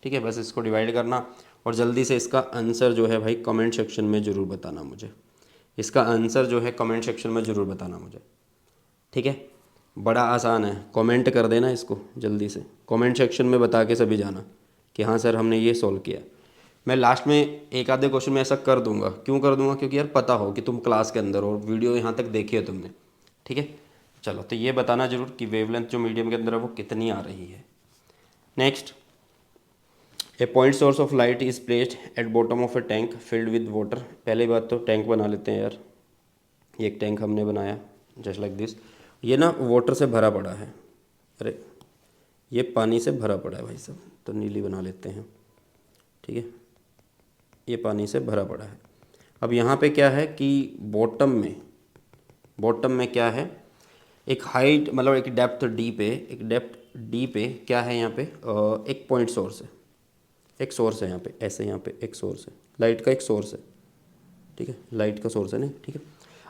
ठीक है। बस इसको डिवाइड करना, और जल्दी से इसका आंसर जो है भाई कमेंट सेक्शन में ज़रूर बताना मुझे, इसका आंसर जो है कमेंट सेक्शन में ज़रूर बताना मुझे, ठीक है। बड़ा आसान है, कमेंट कर देना इसको जल्दी से, कमेंट सेक्शन में बता के सभी जाना कि हाँ सर हमने ये सॉल्व किया। मैं लास्ट में एक आधे क्वेश्चन में ऐसा कर दूंगा, क्यों कर दूंगा? क्योंकि यार पता हो कि तुम क्लास के अंदर हो, वीडियो यहाँ तक देखी है तुमने, ठीक है। चलो, तो ये बताना जरूर कि वेवलेंथ जो मीडियम के अंदर है वो कितनी आ रही है। Next, A point source of light is placed at bottom of A tank filled with water. पहली बात तो टैंक बना लेते हैं यार, ये एक टैंक हमने बनाया जस्ट लाइक दिस, ये ना वाटर से भरा पड़ा है, अरे ये पानी से भरा पड़ा है भाई साहब, तो नीली बना लेते हैं, ठीक है, ये पानी से भरा पड़ा है। अब यहाँ पे क्या है कि बॉटम में क्या है, एक हाइट मतलब एक डेप्थ डी पे क्या है यहाँ पे एक पॉइंट सोर्स है, एक सोर्स है यहाँ पे, ऐसे यहाँ पे एक सोर्स है, लाइट का एक सोर्स है, ठीक है, लाइट का सोर्स है ना, ठीक है।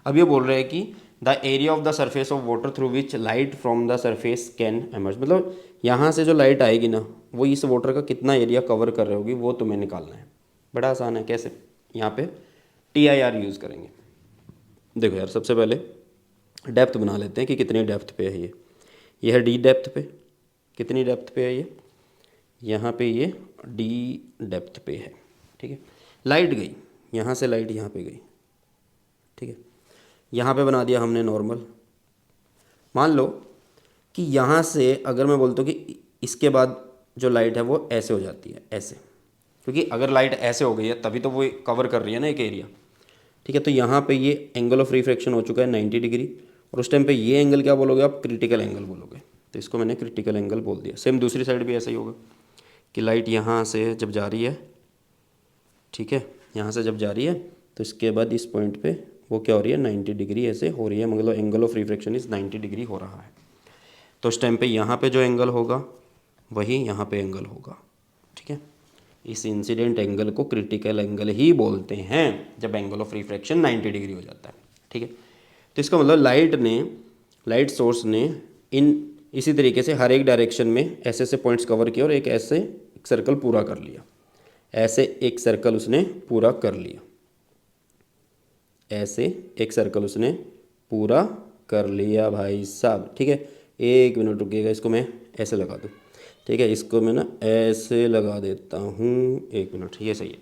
अब ये बोल रहे हैं कि the area of the surface of water through which light from the surface can emerge, मतलब यहाँ से जो लाइट आएगी ना वो इस वाटर का कितना एरिया कवर कर रही होगी वो तुम्हें निकालना है। बड़ा आसान है, कैसे? यहाँ पे TIR यूज़ करेंगे। देखो यार, सबसे पहले डेप्थ बना लेते हैं कि कितनी डेप्थ पे है ये है D डेप्थ पे, कितनी डेप्थ पे है ये? यहाँ पे ये D डेप्थ पे है, ठीक है। लाइट गई यहाँ से, लाइट यहाँ पे गई, ठीक है, यहाँ पे बना दिया हमने नॉर्मल। मान लो कि यहाँ से अगर मैं बोलता हूँ कि इसके बाद जो लाइट है वो ऐसे हो जाती है, ऐसे, क्योंकि अगर लाइट ऐसे हो गई है तभी तो वो कवर कर रही है ना एक एरिया, ठीक है। तो यहाँ पे ये एंगल ऑफ रिफ्रैक्शन हो चुका है 90 डिग्री, और उस टाइम पे ये एंगल क्या बोलोगे आप? क्रिटिकल एंगल बोलोगे, तो इसको मैंने क्रिटिकल एंगल बोल दिया। सेम दूसरी साइड भी ऐसा ही होगा कि लाइट यहाँ से जब जा रही है, ठीक है, यहाँ से जब जा रही है तो इसके बाद इस पॉइंट पे वो क्या हो रही है? 90 डिग्री ऐसे हो रही है, मतलब angle of refraction is 90 degree हो रहा है। तो उस टाइम पे यहाँ पे जो एंगल होगा वही यहाँ पे एंगल होगा, ठीक है। इस इंसिडेंट एंगल को क्रिटिकल एंगल ही बोलते हैं जब एंगल ऑफ रिफ्रैक्शन 90 डिग्री हो जाता है, ठीक है। तो इसका मतलब लाइट सोर्स ने इसी तरीके से हर एक डायरेक्शन में ऐसे ऐसे पॉइंट्स कवर किए और एक सर्कल पूरा कर लिया, ऐसे एक सर्कल उसने पूरा कर लिया, ऐसे एक सर्कल उसने पूरा कर लिया भाई साहब, ठीक है। 1 मिनट रुकिएगा, इसको मैं ऐसे लगा दूँ, ठीक है, इसको मैं ना ऐसे लगा देता हूँ, 1 मिनट, ये सही है।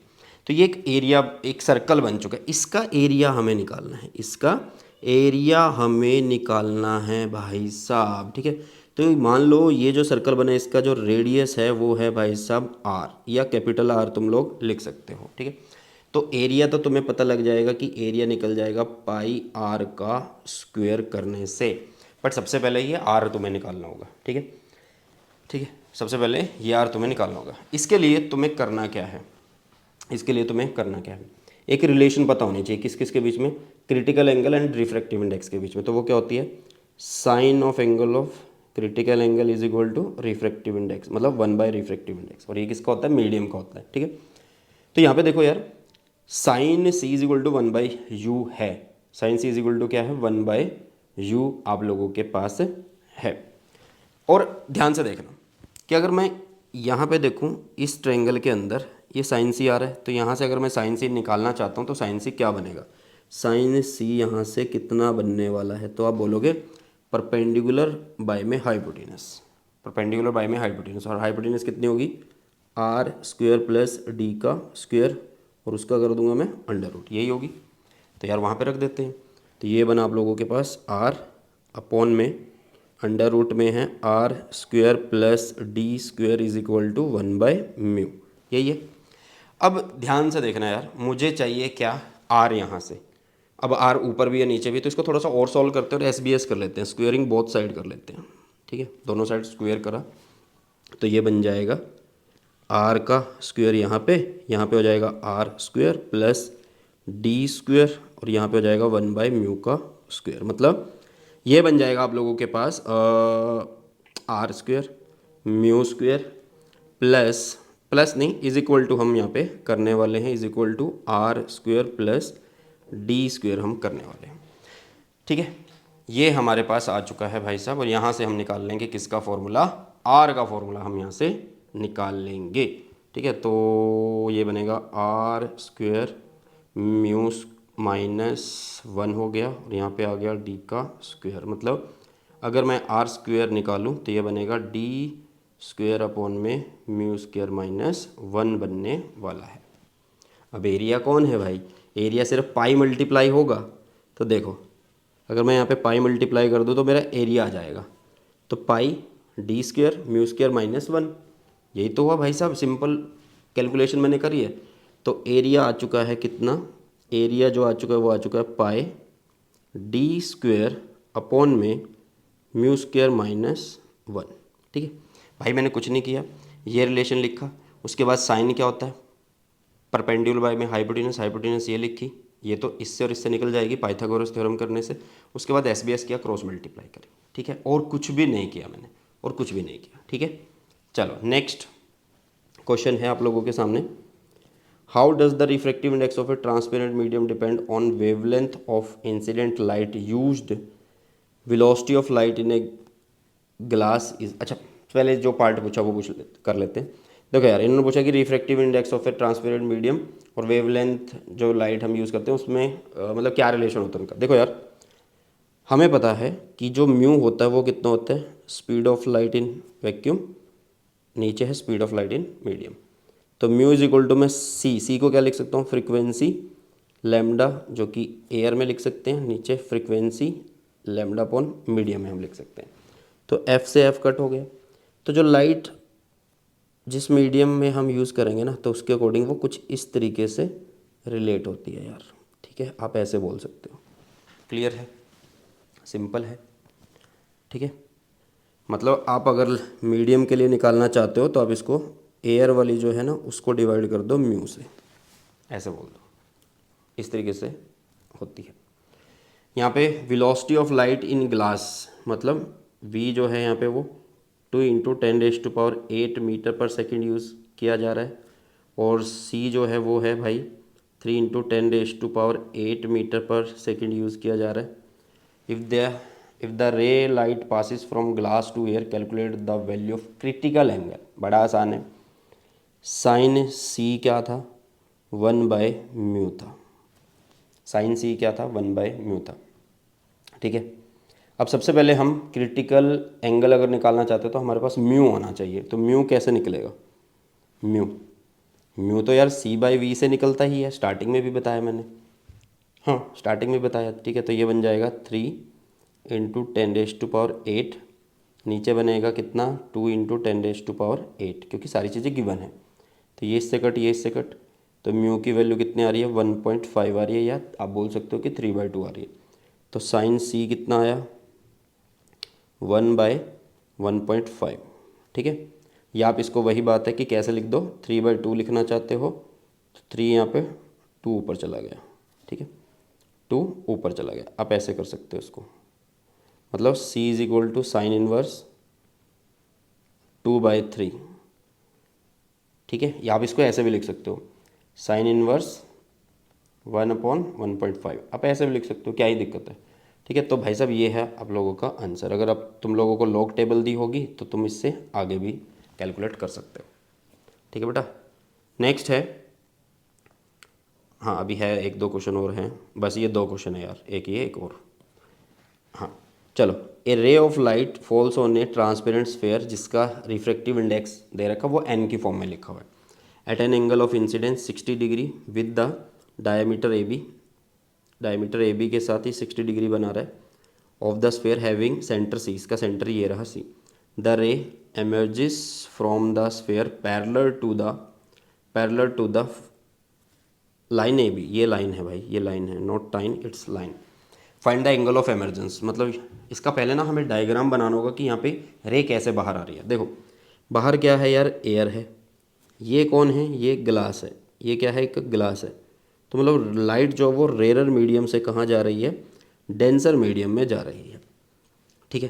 तो ये एक एरिया, एक सर्कल बन चुका है, इसका एरिया हमें निकालना है, इसका एरिया हमें निकालना है भाई साहब, ठीक है। तो मान लो ये जो सर्कल बना है इसका जो रेडियस है वो है भाई साहब आर, या कैपिटल आर तुम लोग लिख सकते हो, ठीक है। तो एरिया तो तुम्हें पता लग जाएगा कि एरिया निकल जाएगा पाई आर का स्क्वायर करने से, बट सबसे पहले ये आर तुम्हें निकालना होगा, ठीक है, ठीक है। सबसे पहले ये आर तुम्हें निकालना होगा। इसके लिए तुम्हें करना क्या है, इसके लिए तुम्हें करना क्या है, एक रिलेशन पता होनी चाहिए किस किस के बीच में, critical angle and refractive index के बीच में। तो वो क्या होती है, sine of angle of critical angle is equal to refractive index, मतलब 1 बाय रिफ्रैक्टिव इंडेक्स, और ये किसका होता है, मीडियम का होता है, ठीक है। तो यहाँ पे देखो यार, sine C is equal to 1/u है, sine C is equal to क्या है, 1/u आप लोगों के पास है। और ध्यान से देखना कि अगर मैं यहाँ पे देखूँ इस ट्रायंगल के अंदर ये साइन सी आ रहा है, तो यहाँ से अगर मैं साइन सी निकालना चाहता हूँ तो साइन सी क्या बनेगा, साइन सी यहाँ से कितना बनने वाला है, तो आप बोलोगे परपेंडिकुलर बाय में हाइपोटेनस, परपेंडिकुलर बाय में हाइपोटेनस, और हाइपोटेनस कितनी होगी, आर स्क्वायर प्लस डी का स्क्वायर, और उसका कर दूंगा मैं अंडर रूट, यही होगी। तो यार वहाँ पे रख देते हैं, तो ये बना आप लोगों के पास आर अपॉन में अंडर रूट में है R square plus D square is equal to 1/μ, यही है। अब ध्यान से देखना यार, मुझे चाहिए क्या, आर यहाँ से, अब आर ऊपर भी है नीचे भी, तो इसको थोड़ा सा और सॉल्व करते हैं और एसबीएस कर लेते हैं, स्क्वेयरिंग बोथ साइड कर लेते हैं, ठीक है, दोनों साइड स्क्वेयर करा तो ये बन जाएगा आर का स्क्वायर यहाँ पे हो जाएगा R square plus D square, और यहाँ पे हो जाएगा 1/μ का स्क्वायर, मतलब ये बन जाएगा आप लोगों के पास R square mu square plus नहीं, इज इक्वल टू हम यहाँ पे करने वाले हैं, is equal to R square plus D square हम करने वाले हैं, ठीक है। ये हमारे पास आ चुका है भाई साहब, और यहाँ से हम निकाल लेंगे किसका फॉर्मूला, आर का फॉर्मूला हम यहाँ से निकाल लेंगे, ठीक है। तो ये बनेगा आर स्क्वायर म्यू -1 हो गया, और यहाँ पे आ गया डी का स्क्वायर, मतलब अगर मैं आर स्क्वायर निकालूँ तो ये बनेगा डी स्क्वायर अपॉन में म्यू स्क्वायर -1 बनने वाला है। अब एरिया कौन है भाई, एरिया सिर्फ पाई मल्टीप्लाई होगा, तो देखो अगर मैं यहाँ पे पाई मल्टीप्लाई कर दूँ तो मेरा एरिया आ जाएगा, तो पाई डी स्क्वायर म्यू स्क्वायर -1, यही तो हुआ भाई साहब, सिंपल कैलकुलेशन मैंने करी है। तो एरिया आ चुका है कितना, एरिया जो आ चुका है वो आ चुका है पाई डी स्क्वायर अपॉन में म्यू स्क्वायर -1, ठीक है भाई। मैंने कुछ नहीं किया, ये रिलेशन लिखा, उसके बाद साइन क्या होता है, परपेंडिकुलर बाय में हाइपोटेनस, हाइपोटेनस ये लिखी, ये तो इससे और इससे निकल जाएगी पाइथागोरस थ्योरम करने से। उसके बाद एसबीएस किया, क्रॉस मल्टीप्लाई करी, ठीक है, और कुछ भी नहीं किया मैंने, और कुछ भी नहीं किया, ठीक है। चलो नेक्स्ट क्वेश्चन है आप लोगों के सामने, how does the refractive index of A transparent medium depend on wavelength of incident light used, velocity of light in a glass is, अच्छा पहले जो पार्ट पूछा वो कर लेते हैं। देखो यार, इन्होंने पूछा कि refractive index of A transparent medium और वेवलेंथ जो लाइट हम यूज़ करते हैं उसमें मतलब क्या रिलेशन होता है उनका। देखो यार, हमें पता है कि जो म्यू होता है वो कितना होता है, speed of light in vacuum, नीचे है speed of light in medium, तो म्यू इज इक्वल टू मैं सी को क्या लिख सकता हूँ, फ्रिक्वेंसी लैम्डा जो कि एयर में लिख सकते हैं, नीचे फ्रिक्वेंसी लैम्डा अपॉन मीडियम में हम लिख सकते हैं। तो एफ से एफ कट हो गया, तो जो लाइट जिस मीडियम में हम यूज़ करेंगे ना तो उसके अकॉर्डिंग वो कुछ इस तरीके से रिलेट होती है यार, ठीक है, आप ऐसे बोल सकते हो। क्लियर है, सिंपल है, ठीक है। मतलब आप अगर मीडियम के लिए निकालना चाहते हो तो आप इसको एयर वाली जो है ना उसको डिवाइड कर दो म्यू से, ऐसे बोल दो, इस तरीके से होती है। यहाँ पे velocity of light in glass, मतलब v जो है यहाँ पे वो 2 × 10⁸ मीटर पर सेकेंड यूज़ किया जा रहा है, और सी जो है वो है भाई 3 × 10⁸ मीटर पर सेकेंड यूज़ किया जा रहा है। If the ray light passes from glass to air calculate the value of critical angle. बड़ा आसान है। साइन सी क्या था, 1/μ था। साइन सी क्या था, 1/μ था। ठीक है, अब सबसे पहले हम क्रिटिकल एंगल अगर निकालना चाहते हैं तो हमारे पास म्यू होना चाहिए। तो म्यू कैसे निकलेगा, म्यू तो यार c/v से निकलता ही है, स्टार्टिंग में भी बताया मैंने। हाँ, स्टार्टिंग में बताया। ठीक है, तो ये बन जाएगा 3 × 10⁸, नीचे बनेगा कितना 2 × 10⁸, क्योंकि सारी चीज़ें गिवन है। तो ये इससे कट, ये इससे कट, तो म्यू की वैल्यू कितनी आ रही है, 1.5 आ रही है, या आप बोल सकते हो कि 3/2 आ रही है। तो साइन सी कितना आया, 1/1.5। ठीक है, या आप इसको वही बात है कि कैसे लिख दो, 3/2 लिखना चाहते हो तो 3 यहाँ पे 2 ऊपर चला गया। ठीक है, 2 ऊपर चला गया, आप ऐसे कर सकते हो इसको। मतलब c = साइन इनवर्स 2/3। ठीक है, या आप इसको ऐसे भी लिख सकते हो, साइन इनवर्स 1/1.5। आप ऐसे भी लिख सकते हो, क्या ही दिक्कत है। ठीक है, तो भाई साहब ये है आप लोगों का आंसर। अगर अब तुम लोगों को लॉग टेबल दी होगी तो तुम इससे आगे भी कैलकुलेट कर सकते हो। ठीक है बेटा, नेक्स्ट है, हाँ अभी है 1-2 क्वेश्चन और हैं, बस ये 2 क्वेश्चन है यार, एक ये एक और। हाँ चलो, a ray of light falls on a transparent sphere जिसका रिफ्रैक्टिव इंडेक्स दे रखा वो n की फॉर्म में लिखा हुआ है, at an angle of incidence 60 degree with the diameter A B के साथ ही 60 डिग्री बना रहा है, of the sphere having centre C, इसका सेंटर ये रहा C. The ray emerges from the sphere parallel to the line A B. ये लाइन है भाई, ये लाइन है, नॉट टाइन, it's line. Find the angle of emergence. मतलब इसका पहले ना हमें डायग्राम बनाना होगा कि यहाँ पे रे कैसे बाहर आ रही है। देखो बाहर क्या है यार, एयर है, ये कौन है, ये ग्लास है, ये क्या है, एक ग्लास है। तो मतलब लाइट जो वो रेयर मीडियम से कहाँ जा रही है, डेंसर मीडियम में जा रही है। ठीक है,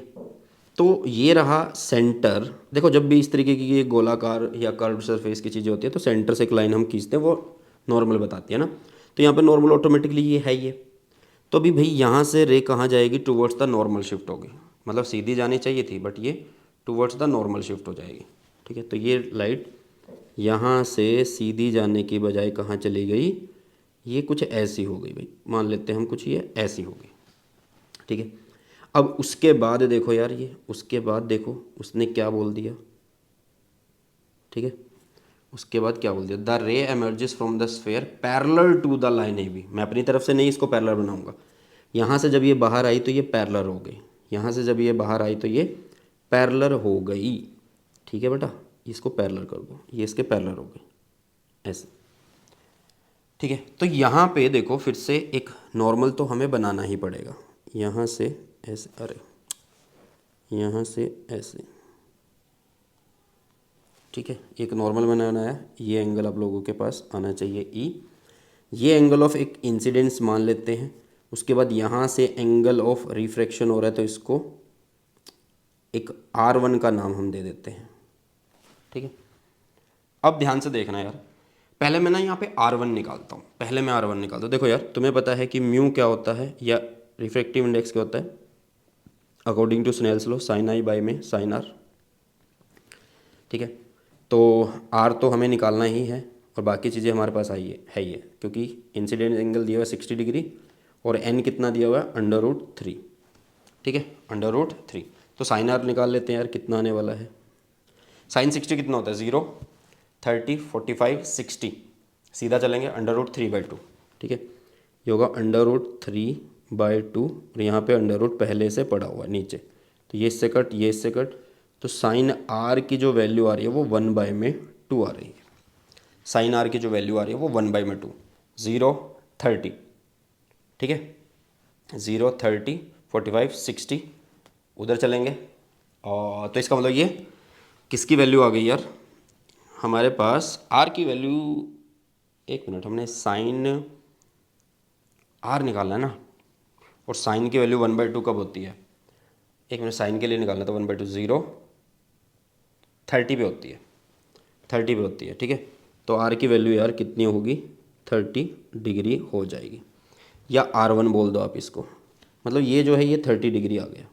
तो ये रहा सेंटर। देखो जब भी इस तरीके की ये गोलाकार या कर्व्ड सरफेस की चीज़ें होती है तो सेंटर से एक लाइन हम खींचते हैं, वो नॉर्मल बताती है ना। तो यहाँ पे नॉर्मल ऑटोमेटिकली ये है ये। तो अभी भाई यहाँ से रे कहाँ जाएगी, टूवर्ड्स द नॉर्मल शिफ्ट होगी। मतलब सीधी जानी चाहिए थी बट ये टूवर्ड्स द नॉर्मल शिफ्ट हो जाएगी। ठीक है, तो ये लाइट यहाँ से सीधी जाने की बजाय कहाँ चली गई, ये कुछ ऐसी हो गई भाई, मान लेते हैं हम कुछ ये ऐसी हो गई। ठीक है, अब उसके बाद देखो यार, ये उसके बाद देखो उसने क्या बोल दिया। ठीक है, उसके बाद क्या बोल दिया, the ray emerges from the sphere parallel to the line A B. मैं अपनी तरफ से नहीं इसको पैरेलल बनाऊंगा, यहाँ से जब ये बाहर आई तो ये पैरेलल हो गई, यहाँ से जब ये बाहर आई तो ये पैरेलल हो गई। ठीक है बेटा, इसको पैरेलल कर दो, ये इसके पैरेलल हो गई ऐसे। ठीक है, तो यहाँ पे देखो फिर से एक नॉर्मल तो हमें बनाना ही पड़ेगा, यहाँ से ऐसे, अरे यहाँ से ऐसे। ठीक है, एक नॉर्मल बनाना है, ये एंगल आप लोगों के पास आना चाहिए ई। ये एंगल ऑफ एक इंसिडेंस मान लेते हैं। उसके बाद यहाँ से एंगल ऑफ रिफ्रैक्शन हो रहा है तो इसको एक R1 का नाम हम दे देते हैं। ठीक है, अब ध्यान से देखना यार, पहले मैं ना यहाँ पे R1 निकालता हूँ, पहले मैं R1 निकालता हूँ। देखो यार तुम्हें पता है कि म्यू क्या होता है या रिफ्रैक्टिव इंडेक्स क्या होता है, according to Snell's law sine i by में साइन आर। ठीक है, तो R तो हमें निकालना ही है और बाकी चीज़ें हमारे पास आई है ही है, क्योंकि इंसिडेंट एंगल दिया हुआ है 60 डिग्री और n कितना दिया हुआ है, √3। ठीक है, √3। तो साइन R निकाल लेते हैं यार, कितना आने वाला है, साइन 60 कितना होता है, 0, 30, 45, 60, सीधा चलेंगे √3/2। ठीक है, ये होगा √3/2 और यहाँ पे √ पहले से पड़ा हुआ है नीचे, तो ये इससे कट, ये इससे कट। तो साइन R की जो वैल्यू आ रही है वो 1/2 आ रही है। साइन R की जो वैल्यू आ रही है वो 1/2, 0, 30। ठीक है, 0, 30, 45, 60, उधर चलेंगे। और तो इसका मतलब ये किसकी वैल्यू आ गई यार, हमारे पास R की वैल्यू, एक मिनट, हमने साइन R निकालना है ना, और साइन की वैल्यू 1/2 कब होती है, एक मिनट, साइन के लिए निकालना था 1/2, 0, 30 पे होती है, 30 पे होती है। ठीक है, तो आर की वैल्यू यार कितनी होगी, 30 डिग्री हो जाएगी, या R1 बोल दो आप इसको। मतलब ये जो है ये 30 डिग्री आ गया।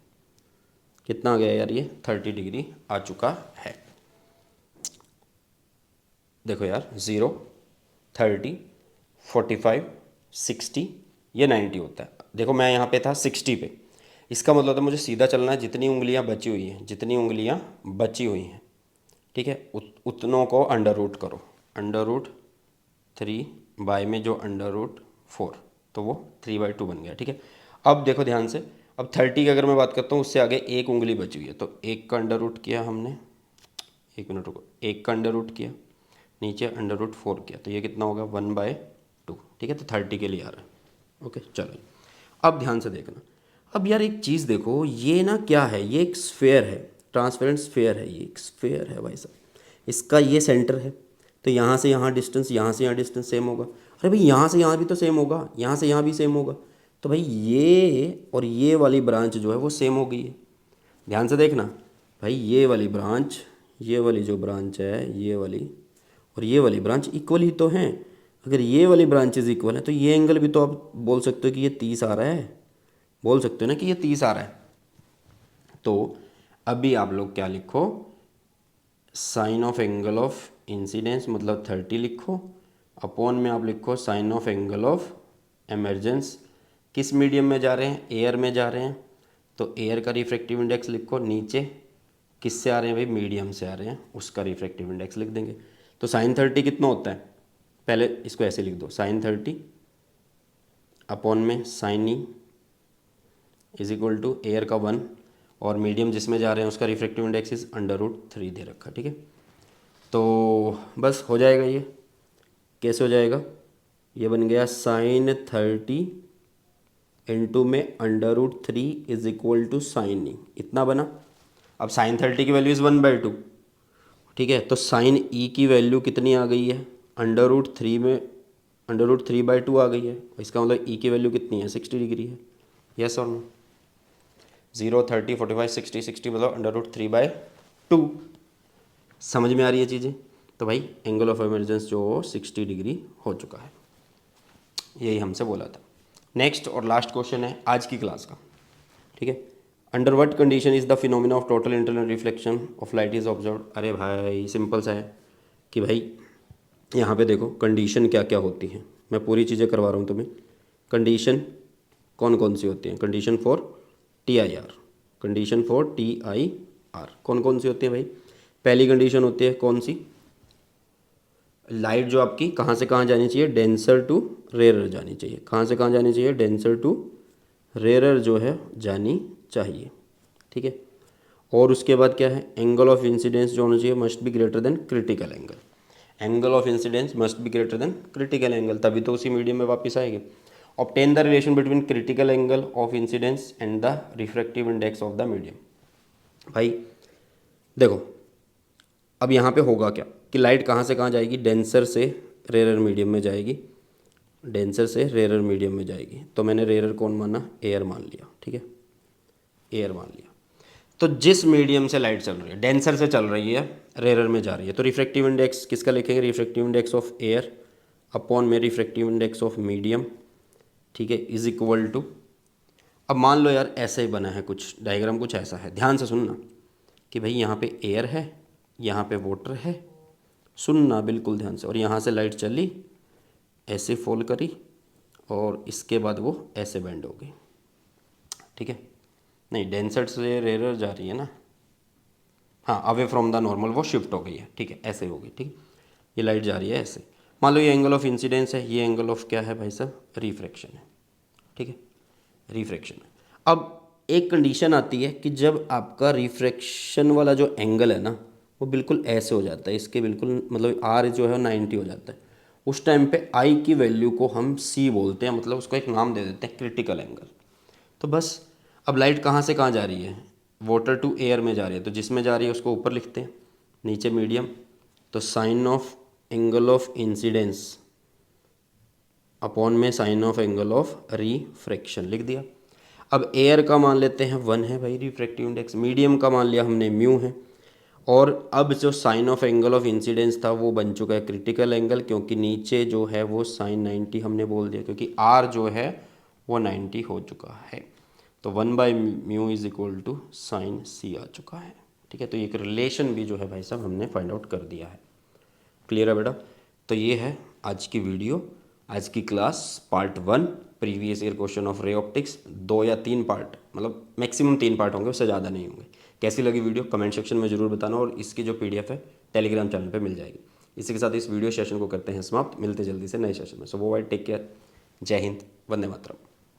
कितना आ गया यार, ये 30 डिग्री आ चुका है। देखो यार 0, 30, 45, 60, ये 90 होता है। देखो मैं यहाँ पे था 60 पे, इसका मतलब तो मुझे सीधा चलना है, जितनी उंगलियाँ बची हुई हैं, जितनी उंगलियाँ बची हुई हैं, ठीक है, उतनों को अंडर रूट करो। अंडर रूट 3 बाय में जो अंडर रूट 4, तो वो 3/2 बन गया, ठीक है। अब देखो ध्यान से, अब 30 की अगर मैं बात करता हूँ, उससे आगे एक उंगली बची हुई है, तो एक का अंडर रूट किया हमने, 1 मिनट रुको, एक का अंडर रूट किया, नीचे अंडर रूट 4 किया, तो ये कितना होगा 1/2, ठीक है। तो 30 के लिए आ रहा है। ओके चलो, अब ध्यान से देखना। अब यार एक चीज़ देखो, ये ना क्या है, ये एक स्फेयर है, ट्रांसपेरेंट स्फेयर है, ये एक स्फेयर है भाई साहब। इसका ये सेंटर है, तो यहाँ से यहाँ डिस्टेंस, यहाँ से यहाँ डिस्टेंस सेम होगा। अरे भाई यहाँ से यहाँ भी तो सेम होगा, यहाँ से यहाँ भी सेम होगा, तो भाई ये और ये वाली ब्रांच जो है वो सेम हो गई है। ध्यान से देखना भाई, ये वाली ब्रांच, ये वाली जो ब्रांच है, ये वाली और ये वाली ब्रांच इक्वल ही तो हैं। अगर ये वाली ब्रांचेज इक्वल है तो ये एंगल भी तो आप बोल सकते हो कि ये 30 आ रहा है, बोल सकते हो ना कि ये 30 आ रहा है। तो अभी आप लोग क्या लिखो, sine of angle of incidence मतलब 30 लिखो, अपॉन में आप लिखो sine of angle of emergence. किस मीडियम में जा रहे हैं, एयर में जा रहे हैं, तो एयर का रिफ्रैक्टिव इंडेक्स लिखो। नीचे किससे आ रहे हैं भाई, मीडियम से आ रहे हैं, उसका रिफ्रैक्टिव इंडेक्स लिख देंगे। तो साइन 30 कितना होता है, पहले इसको ऐसे लिख दो, साइन 30 अपॉन में sine e is equal to air का 1 और मीडियम जिसमें जा रहे हैं उसका रिफ्रैक्टिव इंडेक्स इज √3 दे रखा, ठीक है। तो बस हो जाएगा ये। कैसे हो जाएगा, ये बन गया साइन 30 इंटू में √3 इज इक्वल टू साइन ई, इतना बना। अब साइन 30 की वैल्यू इज़ 1/2, ठीक है। तो साइन ई की वैल्यू कितनी आ गई है, √3 में √3/2 आ गई है। इसका मतलब ई की वैल्यू कितनी है, 60 डिग्री है। यस और नो, 0, 30, 45, 60, 60 मतलब √3/2। समझ में आ रही है चीज़ें। तो भाई एंगल ऑफ एमर्जेंस जो 60 डिग्री हो चुका है, यही हमसे बोला था। नेक्स्ट और लास्ट क्वेश्चन है आज की क्लास का, ठीक है। Under what condition is the phenomena of total internal reflection of light is observed. अरे भाई सिंपल सा है कि भाई यहाँ पे देखो कंडीशन क्या क्या होती हैं, मैं पूरी चीज़ें करवा रहा हूँ तुम्हें। कंडीशन कौन कौन सी होती हैं, condition for TIR, condition for TIR कौन कौन सी होती है भाई। पहली कंडीशन होती है कौन सी, लाइट जो आपकी कहाँ से कहाँ जानी चाहिए, डेंसर टू रेयर जानी चाहिए। कहाँ से कहाँ जानी चाहिए, डेंसर टू रेयर जो है जानी चाहिए, ठीक है। और उसके बाद क्या है, एंगल ऑफ इंसिडेंस जो होना चाहिए must be greater than critical angle. Angle of incidence must be greater than critical angle, तभी तो उसी मीडियम में वापस आएगी। Obtain the relation between critical angle of incidence and the refractive index of the medium. भाई देखो अब यहाँ पे होगा क्या कि लाइट कहाँ से कहाँ जाएगी, डेंसर से रेयर मीडियम में जाएगी, डेंसर से रेयर मीडियम में जाएगी। तो मैंने रेयर कौन माना, एयर मान लिया, ठीक है, एयर मान लिया। तो जिस मीडियम से लाइट चल रही है, डेंसर से चल रही है, रेयर में जा रही है, तो रिफ्रैक्टिव इंडेक्स किसका लिखेंगे, refractive index of air upon में रिफ्रैक्टिव इंडेक्स ऑफ मीडियम, ठीक है, इज इक्वल टू। अब मान लो यार ऐसे ही बना है कुछ डायग्राम, कुछ ऐसा है, ध्यान से सुनना कि भाई यहाँ पे एयर है, यहाँ पे वाटर है, सुनना बिल्कुल ध्यान से, और यहाँ से लाइट चली, ऐसे फॉल करी और इसके बाद वो ऐसे बेंड हो गई, ठीक है। नहीं, डेंसर से रेयर जा रही है ना, हाँ, अवे फ्रॉम द नॉर्मल वो शिफ्ट हो गई है, ठीक है, ऐसे हो गई, ठीक है। ये लाइट जा रही है ऐसे, मान लो ये एंगल ऑफ इंसिडेंस है, ये एंगल ऑफ क्या है भाई साहब, रिफ्रैक्शन है, ठीक है, रिफ्रैक्शन है। अब एक कंडीशन आती है कि जब आपका रिफ्रैक्शन वाला जो एंगल है ना वो बिल्कुल ऐसे हो जाता है, इसके बिल्कुल मतलब R जो है 90 हो जाता है, उस टाइम पे I की वैल्यू को हम C बोलते हैं, मतलब उसको एक नाम दे देते हैं क्रिटिकल एंगल। तो बस अब लाइट कहाँ से कहाँ जा रही है, वाटर टू एयर में जा रही है, तो जिसमें जा रही है उसको ऊपर लिखते हैं, नीचे मीडियम, तो sine of angle of incidence upon में sine of angle of refraction लिख दिया। अब एयर का मान लेते हैं 1 है भाई रिफ्रैक्टिव इंडेक्स, मीडियम का मान लिया हमने म्यू है, और अब जो sine of angle of incidence था वो बन चुका है क्रिटिकल एंगल, क्योंकि नीचे जो है वो साइन 90 हमने बोल दिया, क्योंकि आर जो है वो 90 हो चुका है। तो 1/μ इज इक्वल टू साइन सी आ चुका है। ठीक है, तो एक रिलेशन भी जो है भाई साहब हमने फाइंड आउट कर दिया है। क्लियर है बेटा? तो ये है आज की वीडियो, आज की class part 1 previous year question of ray optics. 2 या 3 पार्ट, मतलब मैक्सिमम 3 पार्ट होंगे, उससे ज़्यादा नहीं होंगे। कैसी लगी वीडियो कमेंट सेक्शन में ज़रूर बताना, और इसकी जो PDF है टेलीग्राम चैनल पे मिल जाएगी। इसी के साथ इस वीडियो सेशन को करते हैं समाप्त। मिलते जल्दी से नए सेशन में। सो वो वाइट टेक केयर, जय हिंद, वंदे मातरम।